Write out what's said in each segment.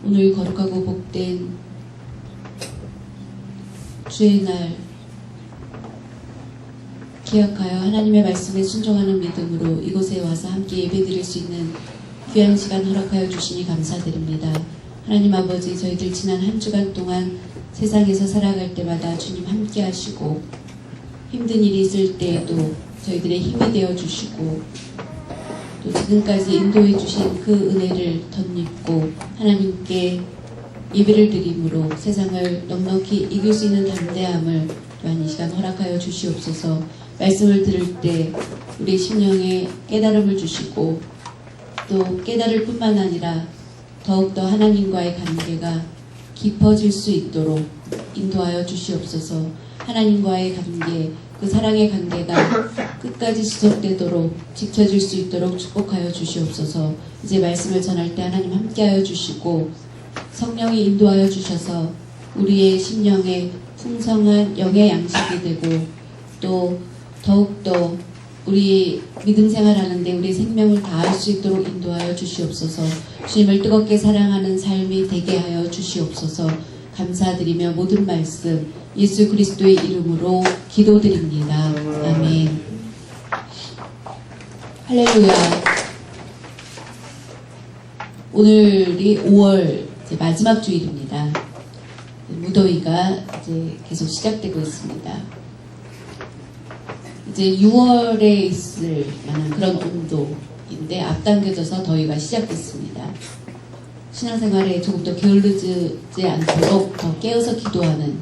오늘 거룩하고 복된 주의 날 기억하여 하나님의 말씀에 순종하는 믿음으로 이곳에 와서 함께 예배드릴 수 있는 귀한 시간 허락하여 주시니 감사드립니다. 하나님 아버지, 저희들 지난 한 주간 동안 세상에서 살아갈 때마다 주님 함께 하시고 힘든 일이 있을 때에도 저희들의 힘이 되어 주시고 또 지금까지 인도해 주신 그 은혜를 덧입고 하나님께 예배를 드림으로 세상을 넉넉히 이길 수 있는 담대함을 또한 이 시간 허락하여 주시옵소서. 말씀을 들을 때 우리 심령에 깨달음을 주시고 또 깨달을 뿐만 아니라 더욱더 하나님과의 관계가 깊어질 수 있도록 인도하여 주시옵소서. 하나님과의 관계, 그 사랑의 관계가 끝까지 지속되도록 지켜질 수 있도록 축복하여 주시옵소서. 이제 말씀을 전할 때 하나님 함께하여 주시고 성령이 인도하여 주셔서 우리의 심령에 풍성한 영의 양식이 되고 또 더욱더 우리 믿음 생활하는데 우리 생명을 다할 수 있도록 인도하여 주시옵소서. 주님을 뜨겁게 사랑하는 삶이 되게 하여 주시옵소서. 감사드리며 모든 말씀 예수 그리스도의 이름으로 기도드립니다. 아멘. 할렐루야. 오늘이 5월 마지막 주일입니다. 무더위가 이제 계속 시작되고 있습니다. 이제 6월에 있을 만한 그런 온도인데 앞당겨져서 더위가 시작됐습니다. 신앙생활에 조금 더 게을르지 않도록 더 깨어서 기도하는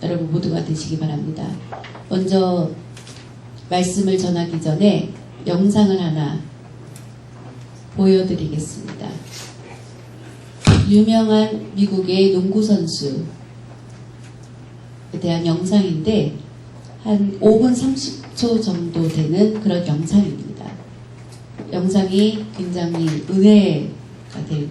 여러분 모두가 되시기 바랍니다. 먼저 말씀을 전하기 전에 영상을 하나 보여드리겠습니다. 유명한 미국의 농구 선수에 대한 영상인데 한 5분 30초 정도 되는 그런 영상입니다. 영상이 굉장히 은혜가 돼요.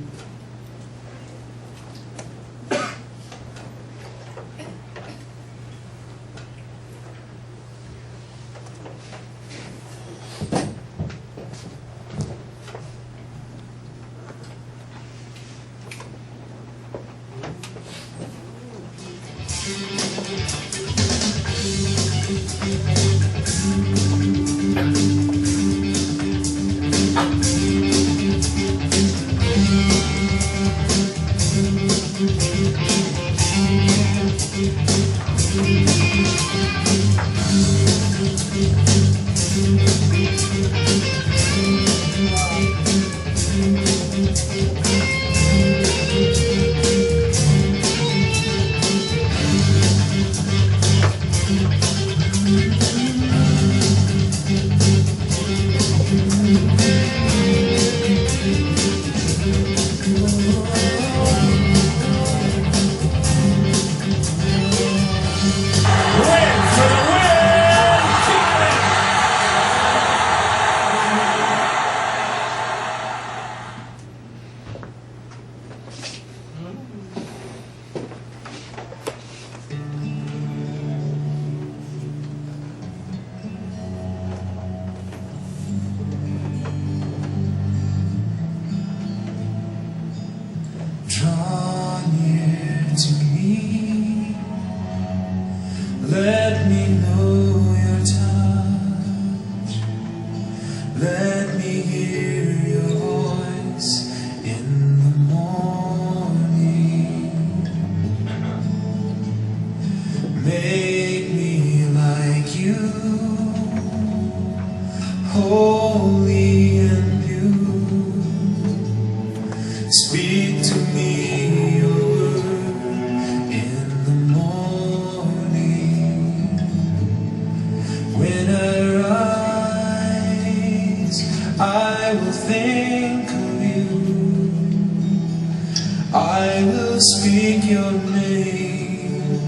Let me know your touch. Let me hear your voice in the morning. Make me like you, holy and pure. Speak to me your word in the morning. When I rise, I will think of you. I will speak your name,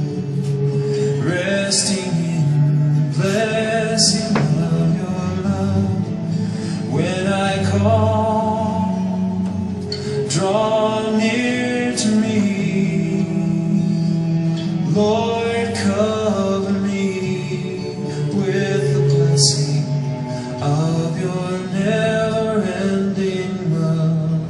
resting in the blessing of your love. When I call, draw near to me. Lord, cover me with the blessing of your never-ending love.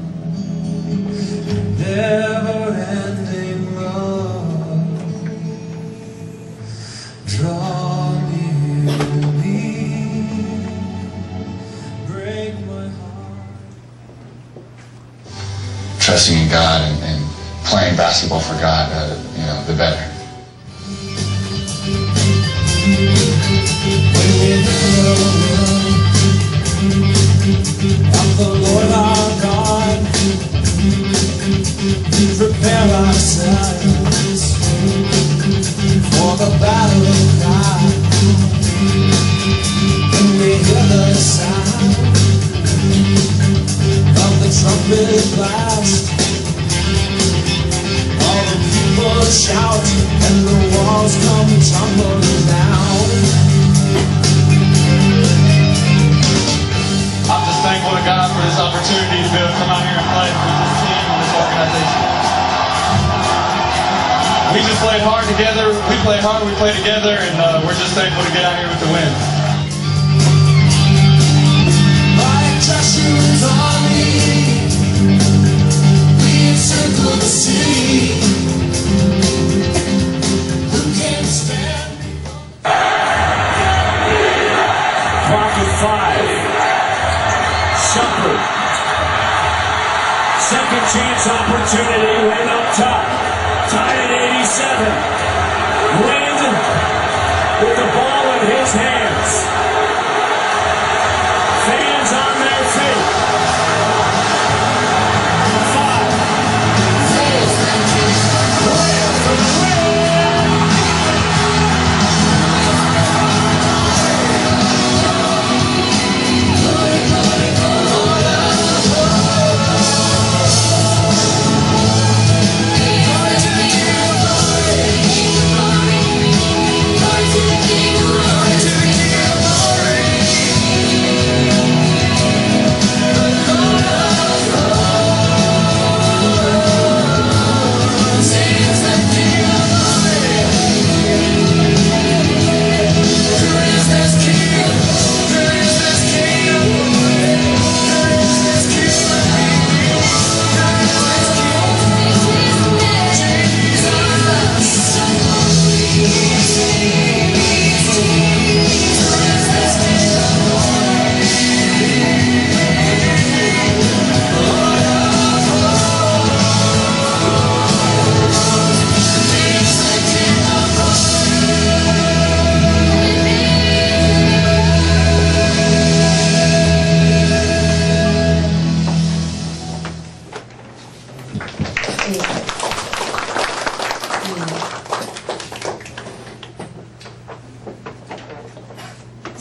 trusting in God and playing basketball for God, the better. When we hit the road of the Lord our God, we prepare ourselves for the battle of God. When we hear the sound of the trumpet blast, all the people shout and the walls come tumbling down. I'm just thankful to God for this opportunity to be able to come out here and play with this team and this organization. We just played hard together, we played hard, we played together, and we're just thankful to get out here with the win. Like Joshua's army, we encircle the city. Who can stand? Clock at 5. Shumpert. Second chance opportunity, Wayne up top. Tied at 87. Wayne with the ball in his hands. Fans on their feet.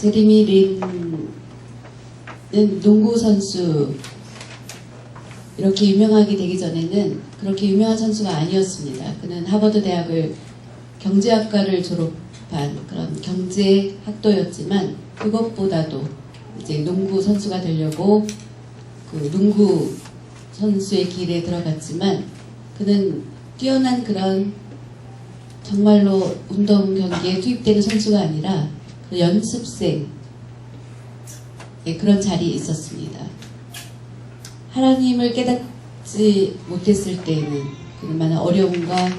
제리미 린은 농구 선수 이렇게 유명하게 되기 전에는 그렇게 유명한 선수가 아니었습니다. 그는 하버드 대학을 경제학과를 졸업한 그런 경제학도였지만 그것보다도 이제 농구 선수가 되려고 그 농구 선수의 길에 들어갔지만 그는 뛰어난 그런 정말로 운동 경기에 투입되는 선수가 아니라 그 연습생의 그런 자리에 있었습니다. 하나님을 깨닫지 못했을 때에는 그는 많은 어려움과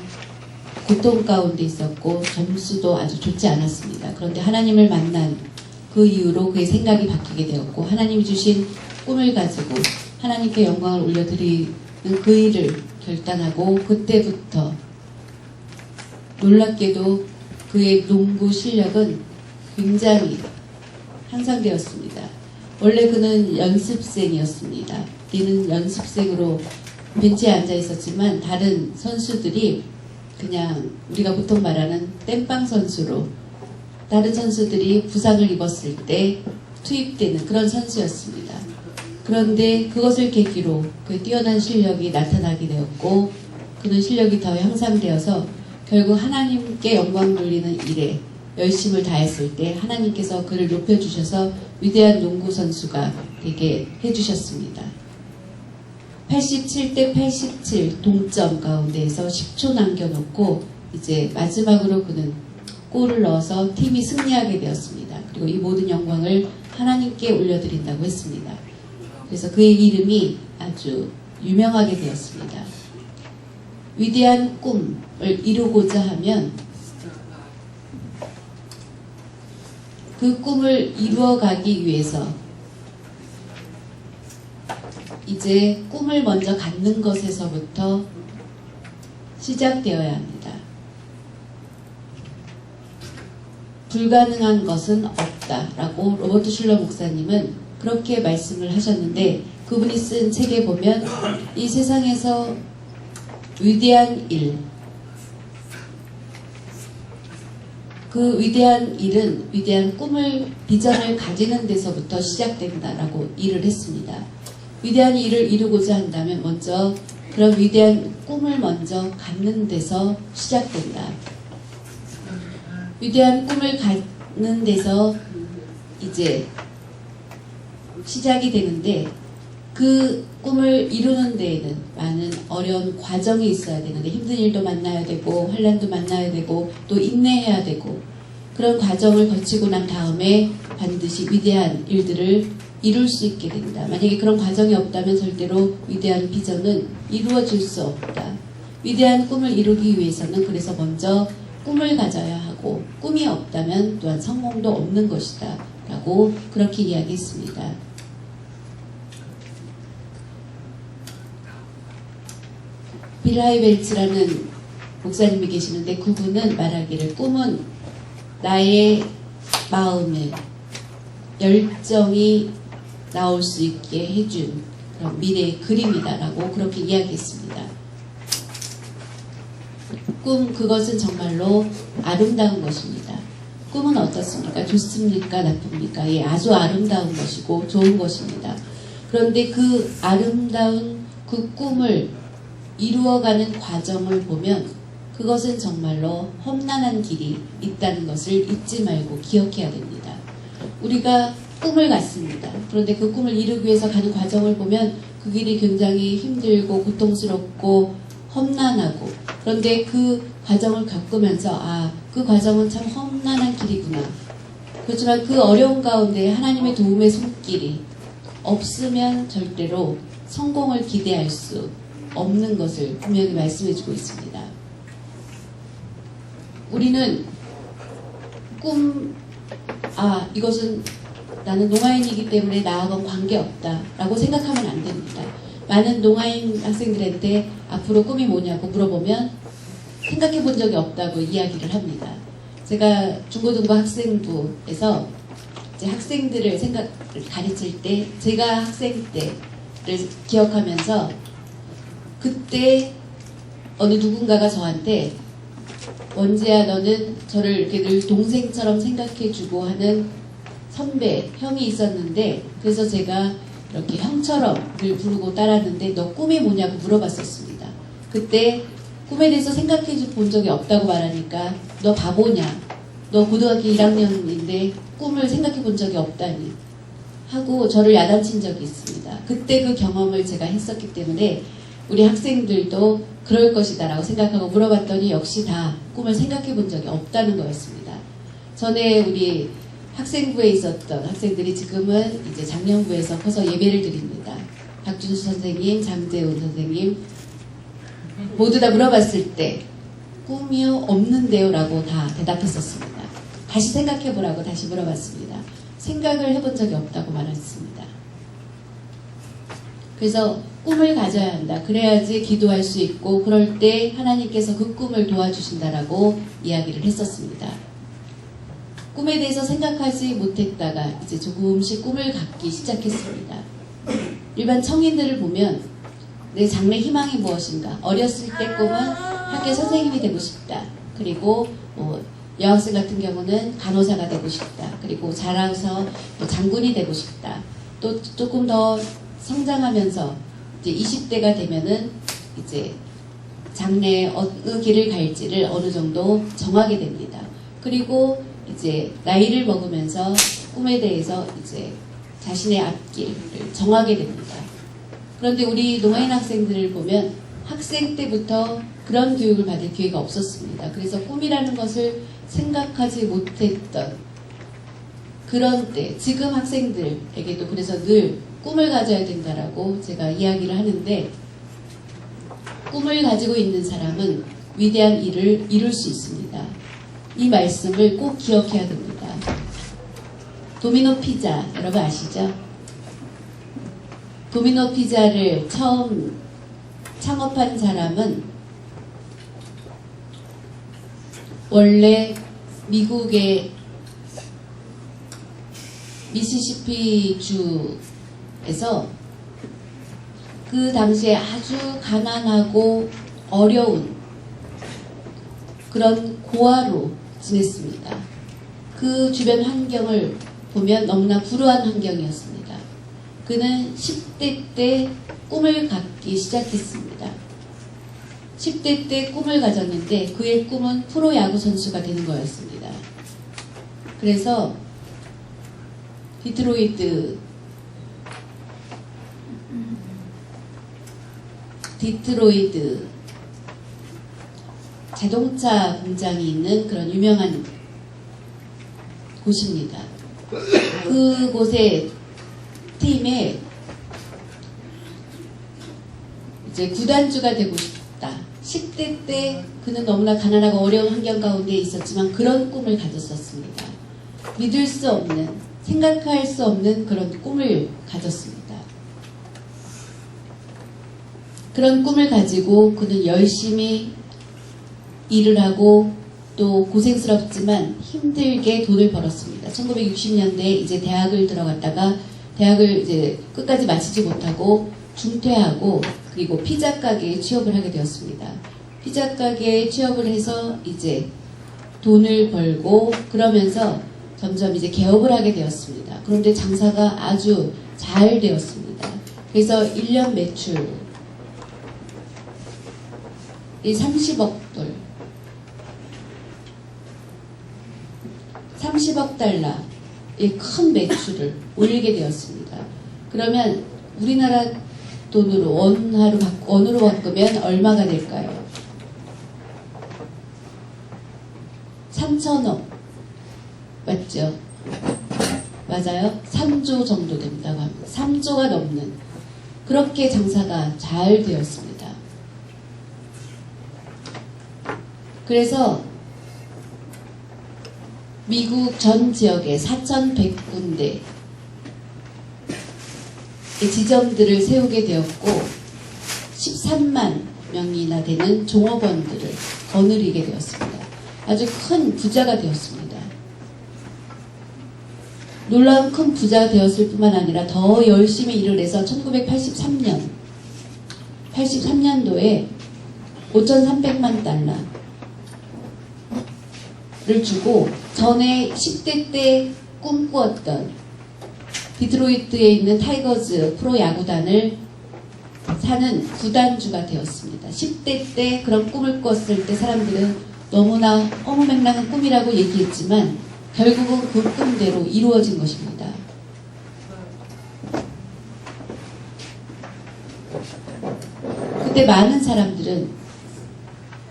고통 가운데 있었고 점수도 아주 좋지 않았습니다. 그런데 하나님을 만난 그 이후로 그의 생각이 바뀌게 되었고 하나님이 주신 꿈을 가지고 하나님께 영광을 올려드리는 그 일을 결단하고 그때부터 놀랍게도 그의 농구 실력은 굉장히 향상되었습니다. 원래 그는 연습생이었습니다. 그는 연습생으로 벤치에 앉아 있었지만 다른 선수들이 그냥 우리가 보통 말하는 땜빵 선수로 다른 선수들이 부상을 입었을 때 투입되는 그런 선수였습니다. 그런데 그것을 계기로 그의 뛰어난 실력이 나타나게 되었고 그는 실력이 더 향상되어서 결국 하나님께 영광 돌리는 일에 열심을 다했을 때 하나님께서 그를 높여주셔서 위대한 농구 선수가 되게 해주셨습니다. 87대 87 동점 가운데에서 10초 남겨놓고 이제 마지막으로 그는 골을 넣어서 팀이 승리하게 되었습니다. 그리고 이 모든 영광을 하나님께 올려드린다고 했습니다. 그래서 그의 이름이 아주 유명하게 되었습니다. 위대한 꿈을 이루고자 하면 그 꿈을 이루어가기 위해서 이 이제 꿈을 먼저 갖는 것에서부터 시작되어야 합니다. 불가능한 것은 없다라고 로버트 슐러 목사님은 그렇게 말씀을 하셨는데, 그분이 쓴 책에 보면 이 세상에서 위대한 일, 그 위대한 일은 위대한 꿈을, 비전을 가지는 데서부터 시작된다라고 일을 했습니다. 위대한 일을 이루고자 한다면 먼저 그런 위대한 꿈을 먼저 갖는 데서 시작된다. 위대한 꿈을 갖는 데서 이제 시작이 되는데, 그 꿈을 이루는 데에는 많은 어려운 과정이 있어야 되는데, 힘든 일도 만나야 되고 환난도 만나야 되고 또 인내해야 되고, 그런 과정을 거치고 난 다음에 반드시 위대한 일들을 이룰 수 있게 된다. 만약에 그런 과정이 없다면 절대로 위대한 비전은 이루어질 수 없다. 위대한 꿈을 이루기 위해서는 그래서 먼저 꿈을 가져야 하고, 꿈이 없다면 또한 성공도 없는 것이다 라고 그렇게 이야기했습니다. 빌 하이벨츠라는 목사님이 계시는데, 그분은 말하기를 꿈은 나의 마음에 열정이 나올 수 있게 해준 그런 미래의 그림이다라고 그렇게 이야기했습니다. 꿈, 그것은 정말로 아름다운 것입니다. 꿈은 어떻습니까? 좋습니까? 나쁩니까? 예, 아주 아름다운 것이고 좋은 것입니다. 그런데 그 아름다운 그 꿈을 이루어가는 과정을 보면 그것은 정말로 험난한 길이 있다는 것을 잊지 말고 기억해야 됩니다. 우리가 꿈을 갖습니다. 그런데 그 꿈을 이루기 위해서 가는 과정을 보면 그 길이 굉장히 힘들고 고통스럽고 험난하고, 그런데 그 과정을 겪으면서 그 과정은 참 험난한 길이구나. 그렇지만 그 어려운 가운데 하나님의 도움의 손길이 없으면 절대로 성공을 기대할 수 없는 것을 분명히 말씀해주고 있습니다. 우리는 이것은 나는 농아인이기 때문에 나하고는 관계없다 라고 생각하면 안 됩니다. 많은 농아인 학생들한테 앞으로 꿈이 뭐냐고 물어보면 생각해 본 적이 없다고 이야기를 합니다. 제가 중고등부 학생부에서 이제 학생들을 가르칠 때, 제가 학생 때를 기억하면서 그때 어느 누군가가 저한테, 원재야, 너는 저를 이렇게 늘 동생처럼 생각해주고 하는 선배, 형이 있었는데, 그래서 제가 이렇게 형처럼 늘 부르고 따랐는데 너 꿈이 뭐냐고 물어봤었습니다. 그때 꿈에 대해서 생각해 본 적이 없다고 말하니까 너 바보냐? 너 고등학교 1학년인데 꿈을 생각해 본 적이 없다니 하고 저를 야단친 적이 있습니다. 그때 그 경험을 제가 했었기 때문에 우리 학생들도 그럴 것이다 라고 생각하고 물어봤더니 역시 다 꿈을 생각해 본 적이 없다는 거였습니다. 전에 우리 학생부에 있었던 학생들이 지금은 이제 작년부에서 커서 예배를 드립니다. 박준수 선생님, 장재훈 선생님 모두 다 물어봤을 때 꿈이요? 없는데요? 라고 다 대답했었습니다. 다시 생각해보라고 다시 물어봤습니다. 생각을 해본 적이 없다고 말했습니다. 그래서 꿈을 가져야 한다. 그래야지 기도할 수 있고 그럴 때 하나님께서 그 꿈을 도와주신다라고 이야기를 했었습니다. 꿈에 대해서 생각하지 못했다가 이제 조금씩 꿈을 갖기 시작했습니다. 일반 청인들을 보면 내 장래 희망이 무엇인가? 어렸을 때 꿈은 학교 선생님이 되고 싶다. 그리고 여학생 같은 경우는 간호사가 되고 싶다. 그리고 자라서 장군이 되고 싶다. 또 조금 더 성장하면서 이제 20대가 되면은 이제 장래에 어느 길을 갈지를 어느 정도 정하게 됩니다. 그리고 이제 나이를 먹으면서 꿈에 대해서 이제 자신의 앞길을 정하게 됩니다. 그런데 우리 농아인 학생들을 보면 학생 때부터 그런 교육을 받을 기회가 없었습니다. 그래서 꿈이라는 것을 생각하지 못했던 그런 때, 지금 학생들에게도 그래서 늘 꿈을 가져야 된다라고 제가 이야기를 하는데, 꿈을 가지고 있는 사람은 위대한 일을 이룰 수 있습니다. 이 말씀을 꼭 기억해야 됩니다. 도미노 피자 여러분 아시죠? 도미노 피자를 처음 창업한 사람은 원래 미국의 미시시피 주에서 그 당시에 아주 가난하고 어려운 그런 고아로 지냈습니다. 그 주변 환경을 보면 너무나 불우한 환경이었습니다. 그는 10대 때 꿈을 갖기 시작했습니다. 10대 때 꿈을 가졌는데 그의 꿈은 프로야구 선수가 되는 거였습니다. 그래서 디트로이트 자동차 공장이 있는 그런 유명한 곳입니다. 그곳의 팀에 이제 구단주가 되고 싶다. 10대 때 그는 너무나 가난하고 어려운 환경 가운데 있었지만 그런 꿈을 가졌었습니다. 믿을 수 없는, 생각할 수 없는 그런 꿈을 가졌습니다. 그런 꿈을 가지고 그는 열심히 일을 하고 또 고생스럽지만 힘들게 돈을 벌었습니다. 1960년대에 이제 대학을 들어갔다가 대학을 이제 끝까지 마치지 못하고 중퇴하고 그리고 피자 가게에 취업을 하게 되었습니다. 피자 가게에 취업을 해서 이제 돈을 벌고 그러면서 점점 이제 개업을 하게 되었습니다. 그런데 장사가 아주 잘 되었습니다. 그래서 1년 매출이 30억 불, 30억 달러의 큰 매출을 올리게 되었습니다. 그러면 우리나라 돈으로 원으로 바꾸면 얼마가 될까요? 3천억 맞죠? 맞아요? 3조 정도 된다고 합니다. 3조가 넘는 그렇게 장사가 잘 되었습니다. 그래서 미국 전 지역에 4,100군데 지점들을 세우게 되었고 13만 명이나 되는 종업원들을 거느리게 되었습니다. 아주 큰 부자가 되었습니다. 놀라운 큰 부자가 되었을 뿐만 아니라 더 열심히 일을 해서 1983년도에 5,300만 달러를 주고 전에 10대 때 꿈꾸었던 디트로이트에 있는 타이거즈 프로야구단을 사는 구단주가 되었습니다. 10대 때 그런 꿈을 꿨을 때 사람들은 너무나 허무맹랑한 꿈이라고 얘기했지만 결국은 그 꿈대로 이루어진 것입니다. 그때 많은 사람들은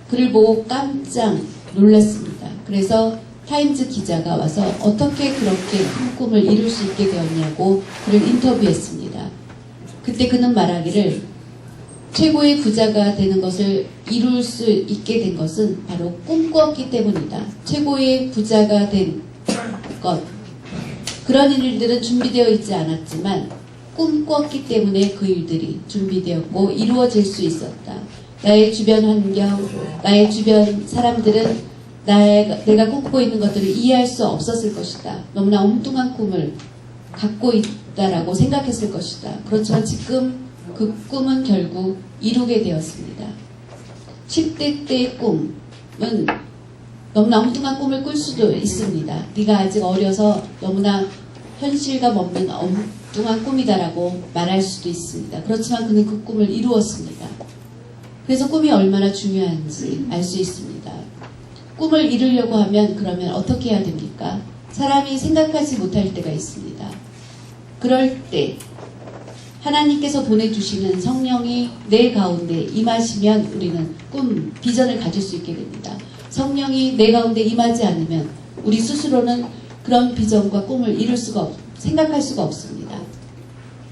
그를 보고 깜짝 놀랐습니다. 그래서 타임즈 기자가 와서 어떻게 그렇게 큰 꿈을 이룰 수 있게 되었냐고 그를 인터뷰했습니다. 그때 그는 말하기를 최고의 부자가 되는 것을 이룰 수 있게 된 것은 바로 꿈꾸었기 때문이다. 최고의 부자가 된 것. 그런 일들은 준비되어 있지 않았지만 꿈꾸었기 때문에 그 일들이 준비되었고 이루어질 수 있었다. 나의 주변 환경, 나의 주변 사람들은 내가 꿈꾸고 있는 것들을 이해할 수 없었을 것이다. 너무나 엉뚱한 꿈을 갖고 있다라고 생각했을 것이다. 그렇지만 지금 그 꿈은 결국 이루게 되었습니다. 10대 때의 꿈은 너무나 엉뚱한 꿈을 꿀 수도 있습니다. 네가 아직 어려서 너무나 현실과 먹는 엉뚱한 꿈이다라고 말할 수도 있습니다. 그렇지만 그는 그 꿈을 이루었습니다. 그래서 꿈이 얼마나 중요한지 알 수 있습니다. 꿈을 이루려고 하면 그러면 어떻게 해야 됩니까? 사람이 생각하지 못할 때가 있습니다. 그럴 때 하나님께서 보내주시는 성령이 내 가운데 임하시면 우리는 꿈, 비전을 가질 수 있게 됩니다. 성령이 내 가운데 임하지 않으면 우리 스스로는 그런 비전과 꿈을 생각할 수가 없습니다.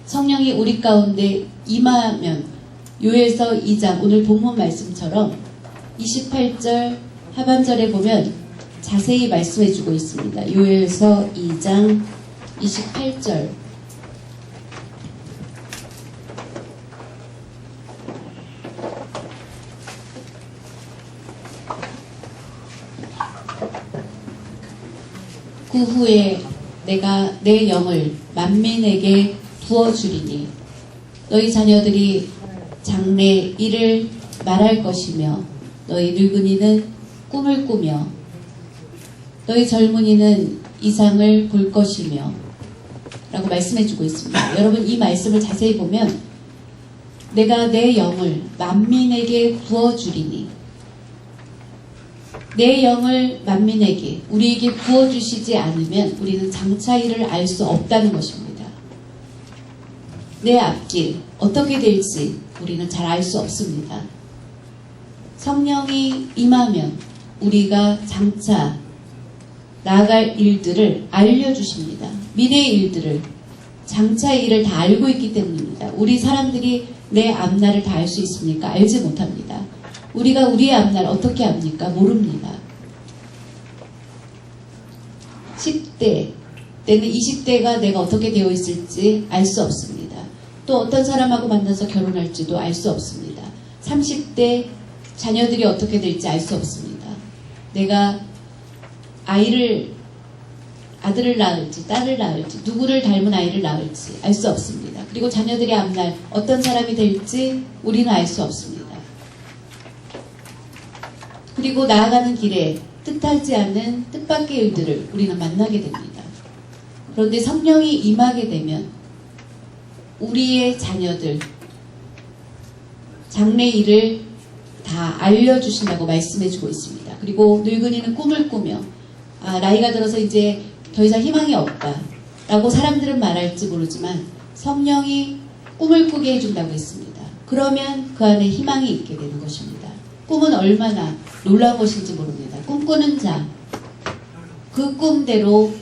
성령이 우리 가운데 임하면 요엘서 2장 오늘 본문 말씀처럼 28절 하반절에 보면 자세히 말씀해주고 있습니다. 요엘서 2장 28절 그 후에 내가 내 영을 만민에게 부어주리니 너희 자녀들이 장래 일을 말할 것이며 너희 늙은이는 꿈을 꾸며 너희 젊은이는 이상을 볼 것이며 라고 말씀해주고 있습니다. 여러분 이 말씀을 자세히 보면 내가 내 영을 만민에게 부어주리니 내 영을 만민에게 우리에게 부어주시지 않으면 우리는 장차 일을 알 수 없다는 것입니다. 내 앞길 어떻게 될지 우리는 잘 알 수 없습니다. 성령이 임하면 우리가 장차 나아갈 일들을 알려주십니다. 미래의 일들을 장차의 일을 다 알고 있기 때문입니다. 우리 사람들이 내 앞날을 다 알 수 있습니까? 알지 못합니다. 우리가 우리의 앞날 어떻게 압니까? 모릅니다. 10대 때는 20대가 내가 어떻게 되어 있을지 알 수 없습니다. 또 어떤 사람하고 만나서 결혼할지도 알 수 없습니다. 30대 자녀들이 어떻게 될지 알 수 없습니다. 내가 아들을 낳을지 딸을 낳을지 누구를 닮은 아이를 낳을지 알 수 없습니다. 그리고 자녀들의 앞날 어떤 사람이 될지 우리는 알 수 없습니다. 그리고 나아가는 길에 뜻하지 않는 뜻밖의 일들을 우리는 만나게 됩니다. 그런데 성령이 임하게 되면 우리의 자녀들 장래 일을 다 알려주신다고 말씀해주고 있습니다. 그리고 늙은이는 꿈을 꾸며 나이가 들어서 이제 더 이상 희망이 없다 라고 사람들은 말할지 모르지만 성령이 꿈을 꾸게 해준다고 했습니다. 그러면 그 안에 희망이 있게 되는 것입니다. 꿈은 얼마나 놀라운 것인지 모릅니다. 꿈꾸는 자, 그 꿈대로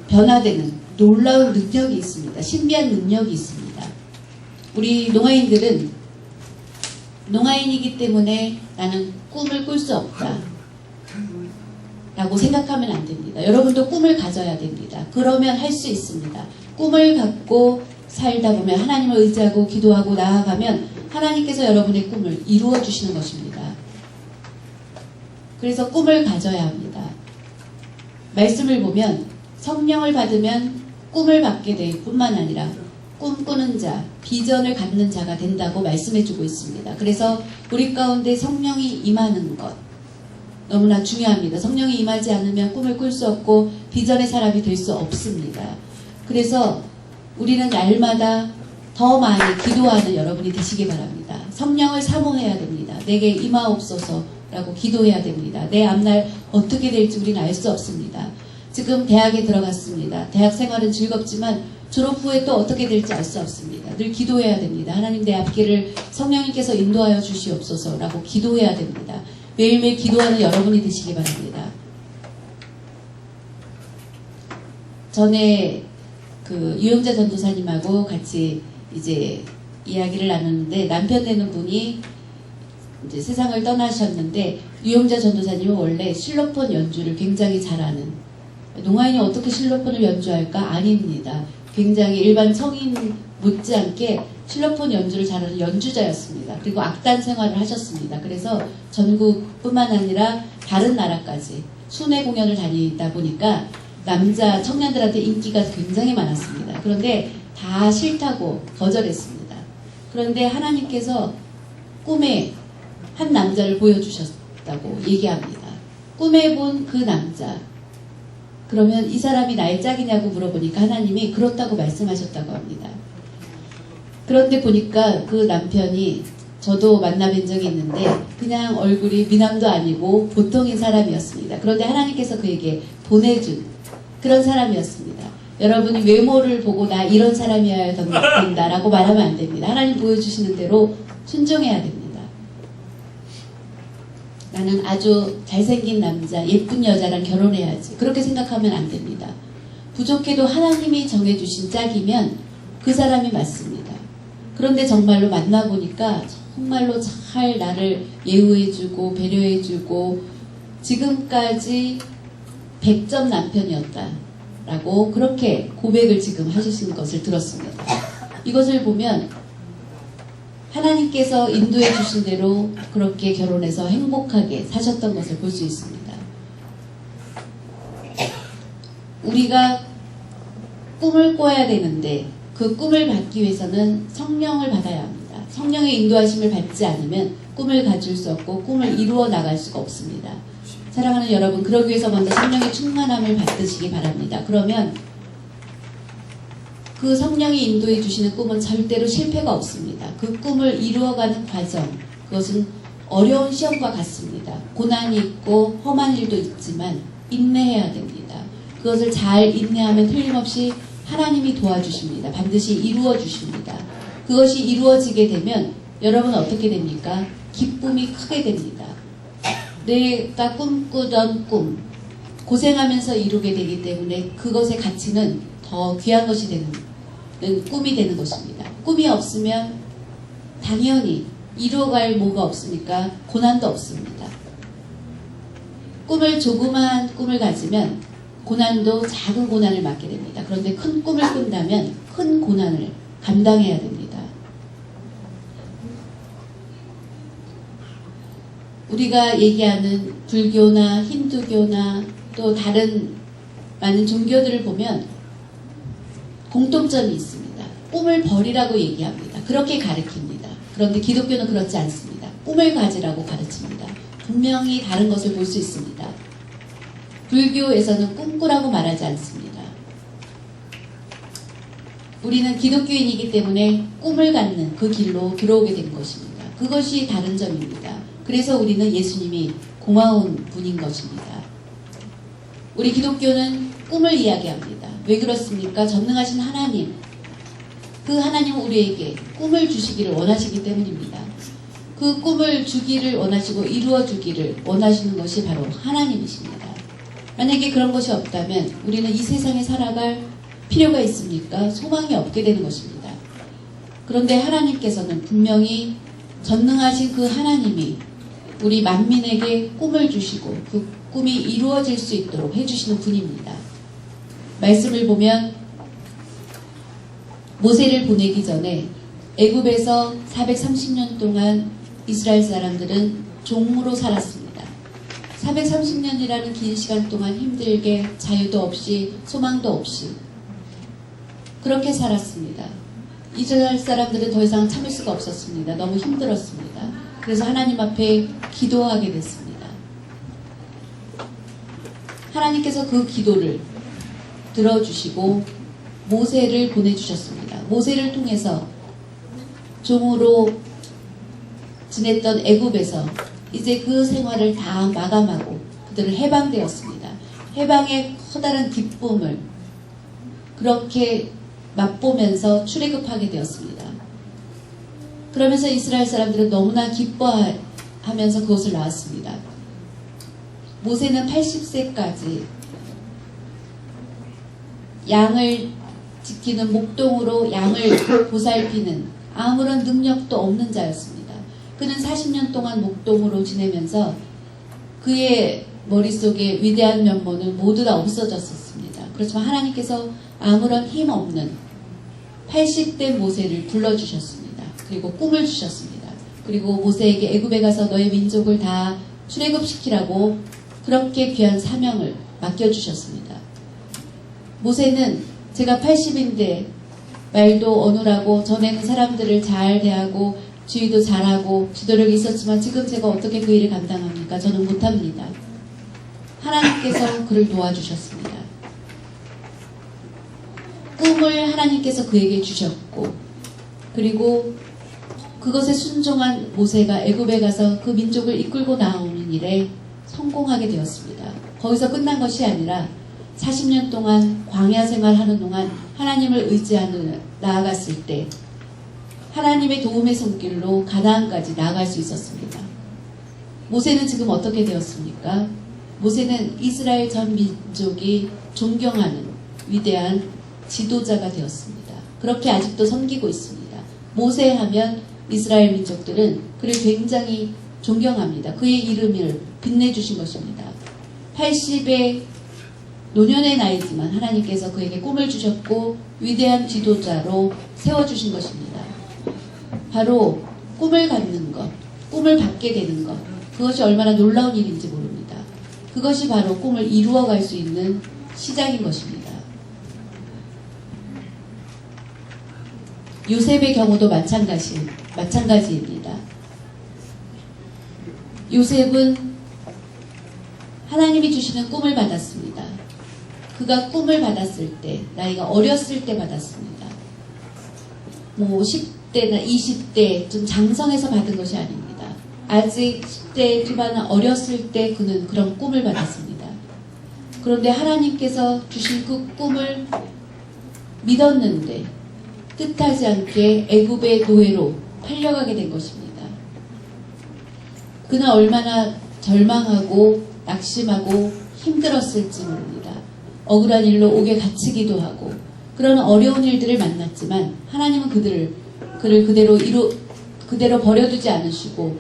변화되는 놀라운 능력이 있습니다. 신비한 능력이 있습니다. 우리 농아인들은 농아인이기 때문에 나는 꿈을 꿀 수 없다 라고 생각하면 안 됩니다. 여러분도 꿈을 가져야 됩니다. 그러면 할 수 있습니다. 꿈을 갖고 살다 보면 하나님을 의지하고 기도하고 나아가면 하나님께서 여러분의 꿈을 이루어 주시는 것입니다. 그래서 꿈을 가져야 합니다. 말씀을 보면 성령을 받으면 꿈을 받게 될 뿐만 아니라 꿈꾸는 자, 비전을 갖는 자가 된다고 말씀해주고 있습니다. 그래서 우리 가운데 성령이 임하는 것 너무나 중요합니다. 성령이 임하지 않으면 꿈을 꿀 수 없고 비전의 사람이 될 수 없습니다. 그래서 우리는 날마다 더 많이 기도하는 여러분이 되시기 바랍니다. 성령을 사모해야 됩니다. 내게 임하옵소서라고 기도해야 됩니다. 내 앞날 어떻게 될지 우리는 알 수 없습니다. 지금 대학에 들어갔습니다. 대학 생활은 즐겁지만 졸업 후에 또 어떻게 될지 알 수 없습니다. 늘 기도해야 됩니다. 하나님 내 앞길을 성령님께서 인도하여 주시옵소서라고 기도해야 됩니다. 매일매일 기도하는 여러분이 되시기 바랍니다. 전에 그 유영자 전도사님하고 같이 이제 이야기를 나눴는데 남편 되는 분이 이제 세상을 떠나셨는데 유영자 전도사님은 원래 실로폰 연주를 굉장히 잘하는 농아인이 어떻게 실로폰을 연주할까? 아닙니다. 굉장히 일반 성인 못지않게 실로폰 연주를 잘하는 연주자였습니다. 그리고 악단 생활을 하셨습니다. 그래서 전국뿐만 아니라 다른 나라까지 순회 공연을 다니다 보니까 남자 청년들한테 인기가 굉장히 많았습니다. 그런데 다 싫다고 거절했습니다. 그런데 하나님께서 꿈에 한 남자를 보여주셨다고 얘기합니다. 꿈에 본 그 남자, 그러면 이 사람이 나의 짝이냐고 물어보니까 하나님이 그렇다고 말씀하셨다고 합니다. 그런데 보니까 그 남편이 저도 만나뵌 적이 있는데 그냥 얼굴이 미남도 아니고 보통인 사람이었습니다. 그런데 하나님께서 그에게 보내준 그런 사람이었습니다. 여러분이 외모를 보고 나 이런 사람이어야 된다라고 말하면 안 됩니다. 하나님 보여주시는 대로 순종해야 됩니다. 나는 아주 잘생긴 남자, 예쁜 여자랑 결혼해야지. 그렇게 생각하면 안 됩니다. 부족해도 하나님이 정해주신 짝이면 그 사람이 맞습니다. 그런데 정말로 만나보니까 정말로 잘 나를 예우해주고 배려해주고 지금까지 100점 남편이었다라고 그렇게 고백을 지금 하시는 것을 들었습니다. 이것을 보면 하나님께서 인도해 주신 대로 그렇게 결혼해서 행복하게 사셨던 것을 볼 수 있습니다. 우리가 꿈을 꿔야 되는데 그 꿈을 받기 위해서는 성령을 받아야 합니다. 성령의 인도하심을 받지 않으면 꿈을 가질 수 없고 꿈을 이루어 나갈 수가 없습니다. 사랑하는 여러분, 그러기 위해서 먼저 성령의 충만함을 받으시기 바랍니다. 그러면 그 성령이 인도해 주시는 꿈은 절대로 실패가 없습니다. 그 꿈을 이루어가는 과정, 그것은 어려운 시험과 같습니다. 고난이 있고 험한 일도 있지만 인내해야 됩니다. 그것을 잘 인내하면 틀림없이 하나님이 도와주십니다. 반드시 이루어 주십니다. 그것이 이루어지게 되면 여러분 어떻게 됩니까? 기쁨이 크게 됩니다. 내가 꿈꾸던 꿈, 고생하면서 이루게 되기 때문에 그것의 가치는 더 귀한 것이 되는 꿈이 되는 것입니다. 꿈이 없으면 당연히 이루어갈 뭐가 없으니까 고난도 없습니다. 조그마한 꿈을 가지면 고난도 작은 고난을 맞게 됩니다. 그런데 큰 꿈을 꾼다면 큰 고난을 감당해야 됩니다. 우리가 얘기하는 불교나 힌두교나 또 다른 많은 종교들을 보면 공통점이 있습니다. 꿈을 버리라고 얘기합니다. 그렇게 가르칩니다. 그런데 기독교는 그렇지 않습니다. 꿈을 가지라고 가르칩니다. 분명히 다른 것을 볼 수 있습니다. 불교에서는 꿈꾸라고 말하지 않습니다. 우리는 기독교인이기 때문에 꿈을 갖는 그 길로 들어오게 된 것입니다. 그것이 다른 점입니다. 그래서 우리는 예수님이 고마운 분인 것입니다. 우리 기독교는 꿈을 이야기합니다. 왜 그렇습니까? 전능하신 하나님, 그 하나님은 우리에게 꿈을 주시기를 원하시기 때문입니다. 그 꿈을 주기를 원하시고 이루어 주기를 원하시는 것이 바로 하나님이십니다. 만약에 그런 것이 없다면 우리는 이 세상에 살아갈 필요가 있습니까? 소망이 없게 되는 것입니다. 그런데 하나님께서는 분명히 전능하신 그 하나님이 우리 만민에게 꿈을 주시고 그 꿈이 이루어질 수 있도록 해주시는 분입니다. 말씀을 보면 모세를 보내기 전에 애굽에서 430년 동안 이스라엘 사람들은 종으로 살았습니다. 430년이라는 긴 시간 동안 힘들게 자유도 없이 소망도 없이 그렇게 살았습니다. 이스라엘 사람들은 더 이상 참을 수가 없었습니다. 너무 힘들었습니다. 그래서 하나님 앞에 기도하게 됐습니다. 하나님께서 그 기도를 들어주시고 모세를 보내주셨습니다. 모세를 통해서 종으로 지냈던 애굽에서 이제 그 생활을 다 마감하고 그들은 해방되었습니다. 해방의 커다란 기쁨을 그렇게 맛보면서 출애굽하게 되었습니다. 그러면서 이스라엘 사람들은 너무나 기뻐하면서 그것을 나왔습니다. 모세는 80세까지 양을 지키는 목동으로 양을 보살피는 아무런 능력도 없는 자였습니다. 그는 40년 동안 목동으로 지내면서 그의 머릿속에 위대한 면모는 모두 다 없어졌었습니다. 그렇지만 하나님께서 아무런 힘 없는 80대 모세를 불러주셨습니다. 그리고 꿈을 주셨습니다. 그리고 모세에게 애굽에 가서 너의 민족을 다 출애굽시키라고 그렇게 귀한 사명을 맡겨주셨습니다. 모세는 제가 80인데 말도 어눌하고 전에는 사람들을 잘 대하고 지휘도 잘하고 지도력이 있었지만 지금 제가 어떻게 그 일을 감당합니까? 저는 못합니다. 하나님께서 그를 도와주셨습니다. 꿈을 하나님께서 그에게 주셨고 그리고 그것에 순종한 모세가 애굽에 가서 그 민족을 이끌고 나오는 일에 성공하게 되었습니다. 거기서 끝난 것이 아니라 40년 동안 광야 생활하는 동안 하나님을 의지하는 나아갔을 때 하나님의 도움의 손길로 가나안까지 나아갈 수 있었습니다. 모세는 지금 어떻게 되었습니까? 모세는 이스라엘 전 민족이 존경하는 위대한 지도자가 되었습니다. 그렇게 아직도 섬기고 있습니다. 모세 하면 이스라엘 민족들은 그를 굉장히 존경합니다. 그의 이름을 빛내주신 것입니다. 80의 노년의 나이지만 하나님께서 그에게 꿈을 주셨고 위대한 지도자로 세워주신 것입니다. 바로 꿈을 갖는 것, 꿈을 받게 되는 것, 그것이 얼마나 놀라운 일인지 모릅니다. 그것이 바로 꿈을 이루어갈 수 있는 시작인 것입니다. 요셉의 경우도 마찬가지입니다. 요셉은 하나님이 주시는 꿈을 받았습니다. 그가 꿈을 받았을 때, 나이가 어렸을 때 받았습니다. 뭐 10대나 20대 좀 장성해서 받은 것이 아닙니다. 아직 10대 초반 어렸을 때 그는 그런 꿈을 받았습니다. 그런데 하나님께서 주신 그 꿈을 믿었는데 뜻하지 않게 애굽의 노예로 팔려가게 된 것입니다. 그는 얼마나 절망하고 낙심하고 힘들었을지 모릅니다. 억울한 일로 옥에 갇히기도 하고 그런 어려운 일들을 만났지만 하나님은 그를 그대로 버려두지 않으시고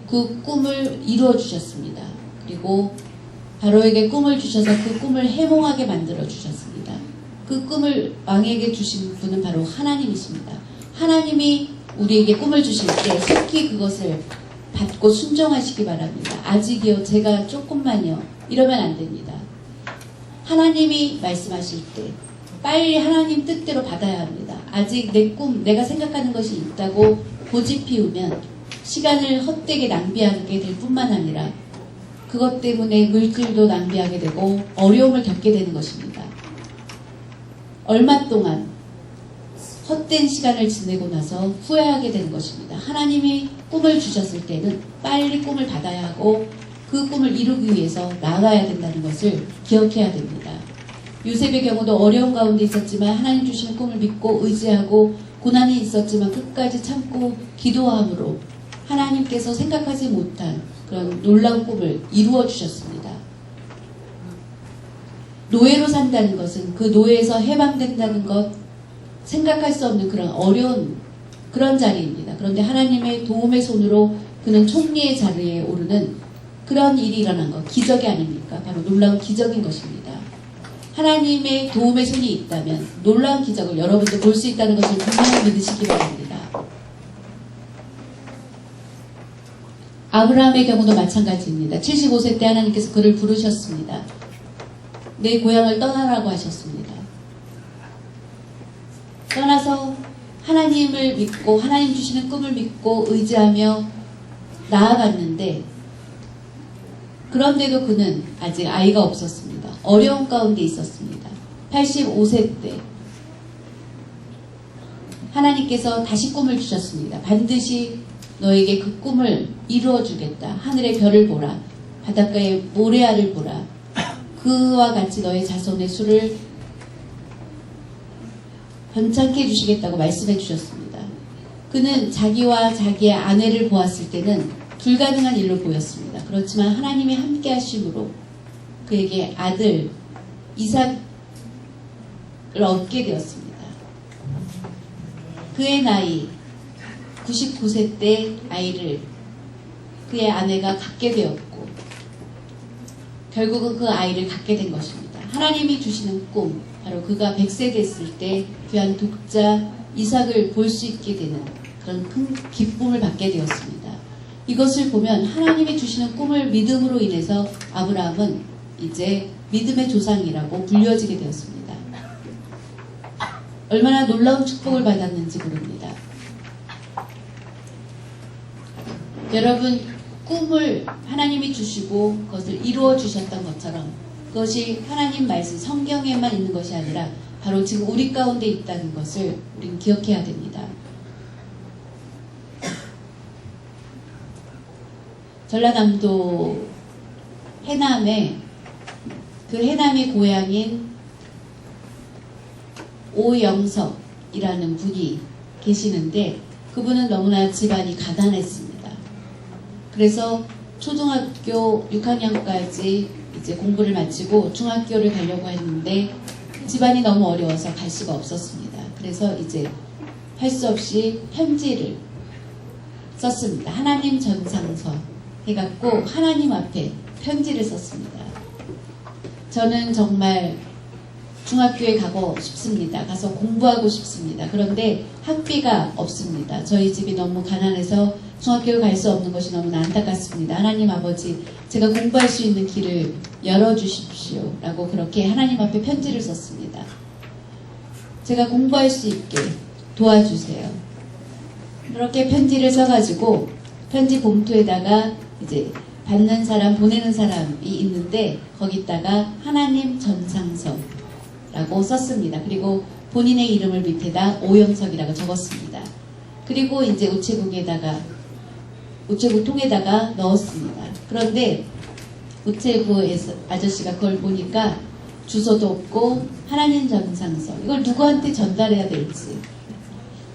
그 꿈을 이루어 주셨습니다. 그리고 바로에게 꿈을 주셔서 그 꿈을 해몽하게 만들어 주셨습니다. 그 꿈을 왕에게 주신 분은 바로 하나님이십니다. 하나님이 우리에게 꿈을 주실 때 속히 그것을 받고 순종하시기 바랍니다. 아직이요, 제가 조금만요, 이러면 안 됩니다. 하나님이 말씀하실 때 빨리 하나님 뜻대로 받아야 합니다. 아직 내 꿈, 내가 생각하는 것이 있다고 고집 피우면 시간을 헛되게 낭비하게 될 뿐만 아니라 그것 때문에 물질도 낭비하게 되고 어려움을 겪게 되는 것입니다. 얼마 동안 헛된 시간을 지내고 나서 후회하게 되는 것입니다. 하나님이 꿈을 주셨을 때는 빨리 꿈을 받아야 하고 그 꿈을 이루기 위해서 나아가야 된다는 것을 기억해야 됩니다. 요셉의 경우도 어려운 가운데 있었지만 하나님 주시는 꿈을 믿고 의지하고 고난이 있었지만 끝까지 참고 기도함으로 하나님께서 생각하지 못한 그런 놀라운 꿈을 이루어 주셨습니다. 노예로 산다는 것은 그 노예에서 해방된다는 것, 생각할 수 없는 그런 어려운 그런 자리입니다. 그런데 하나님의 도움의 손으로 그는 총리의 자리에 오르는 그런 일이 일어난 것, 기적이 아닙니까? 바로 놀라운 기적인 것입니다. 하나님의 도움의 손이 있다면 놀라운 기적을 여러분도 볼 수 있다는 것을 분명히 믿으시기 바랍니다. 아브라함의 경우도 마찬가지입니다. 75세 때 하나님께서 그를 부르셨습니다. 내 고향을 떠나라고 하셨습니다. 떠나서 하나님을 믿고 하나님 주시는 꿈을 믿고 의지하며 나아갔는데 그런데도 그는 아직 아이가 없었습니다. 어려운 가운데 있었습니다. 85세 때 하나님께서 다시 꿈을 주셨습니다. 반드시 너에게 그 꿈을 이루어 주겠다. 하늘의 별을 보라. 바닷가의 모래알을 보라. 그와 같이 너의 자손의 수를 번창케 해주시겠다고 말씀해 주셨습니다. 그는 자기와 자기의 아내를 보았을 때는 불가능한 일로 보였습니다. 그렇지만 하나님이 함께 하심으로 그에게 아들 이삭을 얻게 되었습니다. 그의 나이 99세 때 아이를 그의 아내가 갖게 되었고 결국은 그 아이를 갖게 된 것입니다. 하나님이 주시는 꿈, 바로 그가 100세 됐을 때 귀한 독자 이삭을 볼 수 있게 되는 그런 큰 기쁨을 받게 되었습니다. 이것을 보면 하나님이 주시는 꿈을 믿음으로 인해서 아브라함은 이제 믿음의 조상이라고 불려지게 되었습니다. 얼마나 놀라운 축복을 받았는지 모릅니다. 여러분, 꿈을 하나님이 주시고 그것을 이루어 주셨던 것처럼 그것이 하나님 말씀 성경에만 있는 것이 아니라 바로 지금 우리 가운데 있다는 것을 우리는 기억해야 됩니다. 전라남도 해남에 그 해남의 고향인 오영석이라는 분이 계시는데 그분은 너무나 집안이 가난했습니다. 그래서 초등학교 6학년까지 이제 공부를 마치고 중학교를 가려고 했는데 집안이 너무 어려워서 갈 수가 없었습니다. 그래서 이제 할 수 없이 편지를 썼습니다. 하나님 전상서 해갖고 하나님 앞에 편지를 썼습니다. 저는 정말 중학교에 가고 싶습니다. 가서 공부하고 싶습니다. 그런데 학비가 없습니다. 저희 집이 너무 가난해서 중학교를 갈 수 없는 것이 너무나 안타깝습니다. 하나님 아버지, 제가 공부할 수 있는 길을 열어주십시오. 라고 그렇게 하나님 앞에 편지를 썼습니다. 제가 공부할 수 있게 도와주세요. 그렇게 편지를 써가지고 편지 봉투에다가 이제 받는 사람, 보내는 사람이 있는데 거기다가 하나님 전상서라고 썼습니다. 그리고 본인의 이름을 밑에다 오영석이라고 적었습니다. 그리고 이제 우체국통에다가 넣었습니다. 그런데 우체부에서 아저씨가 그걸 보니까 주소도 없고 하나님 전상서, 이걸 누구한테 전달해야 될지,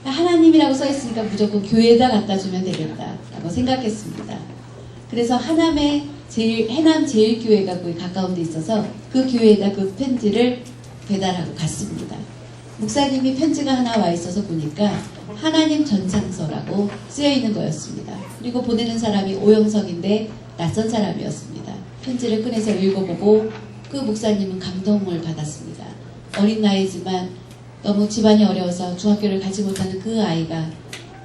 하나님이라고 써있으니까 무조건 교회에다 갖다 주면 되겠다라고 생각했습니다. 그래서 해남 제일교회가 거기 가까운 데 있어서 그 교회에다 그 편지를 배달하고 갔습니다. 목사님이 편지가 하나 와 있어서 보니까 하나님 전상서라고 쓰여 있는 거였습니다. 그리고 보내는 사람이 오영석인데 낯선 사람이었습니다. 편지를 꺼내서 읽어보고 그 목사님은 감동을 받았습니다. 어린 나이지만 너무 집안이 어려워서 중학교를 가지 못하는 그 아이가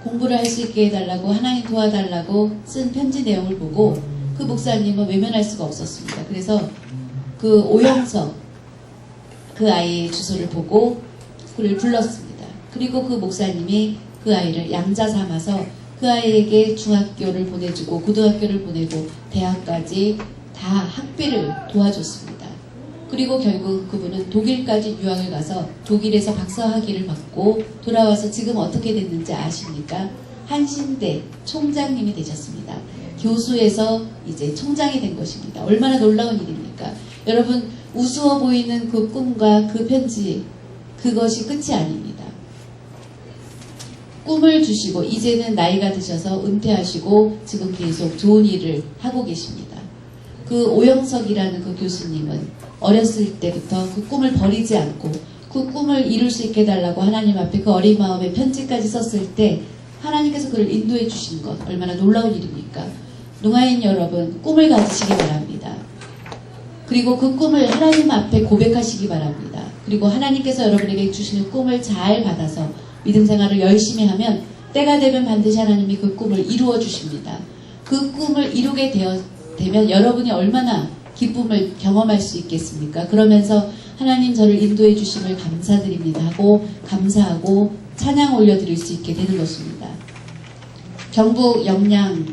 공부를 할 수 있게 해달라고, 하나님 도와달라고 쓴 편지 내용을 보고 그 목사님은 외면할 수가 없었습니다. 그래서 그 오영석, 그 아이의 주소를 보고 그를 불렀습니다. 그리고 그 목사님이 그 아이를 양자 삼아서 그 아이에게 중학교를 보내주고 고등학교를 보내고 대학까지 다 학비를 도와줬습니다. 그리고 결국 그분은 독일까지 유학을 가서 독일에서 박사학위를 받고 돌아와서 지금 어떻게 됐는지 아십니까? 한신대 총장님이 되셨습니다. 교수에서 이제 총장이 된 것입니다. 얼마나 놀라운 일입니까? 여러분, 우스워 보이는 그 꿈과 그 편지, 그것이 끝이 아닙니다. 꿈을 주시고 이제는 나이가 드셔서 은퇴하시고 지금 계속 좋은 일을 하고 계십니다. 그 오영석이라는 그 교수님은 어렸을 때부터 그 꿈을 버리지 않고 그 꿈을 이룰 수 있게 해달라고 하나님 앞에 그 어린 마음에 편지까지 썼을 때 하나님께서 그를 인도해 주신 것, 얼마나 놀라운 일입니까? 농아인 여러분, 꿈을 가지시기 바랍니다. 그리고 그 꿈을 하나님 앞에 고백하시기 바랍니다. 그리고 하나님께서 여러분에게 주시는 꿈을 잘 받아서 믿음 생활을 열심히 하면 때가 되면 반드시 하나님이 그 꿈을 이루어 주십니다. 그 꿈을 이루게 되면 여러분이 얼마나 기쁨을 경험할 수 있겠습니까? 그러면서 하나님 저를 인도해 주심을 감사드립니다 하고 감사하고 찬양 올려드릴 수 있게 되는 것입니다. 경북 영양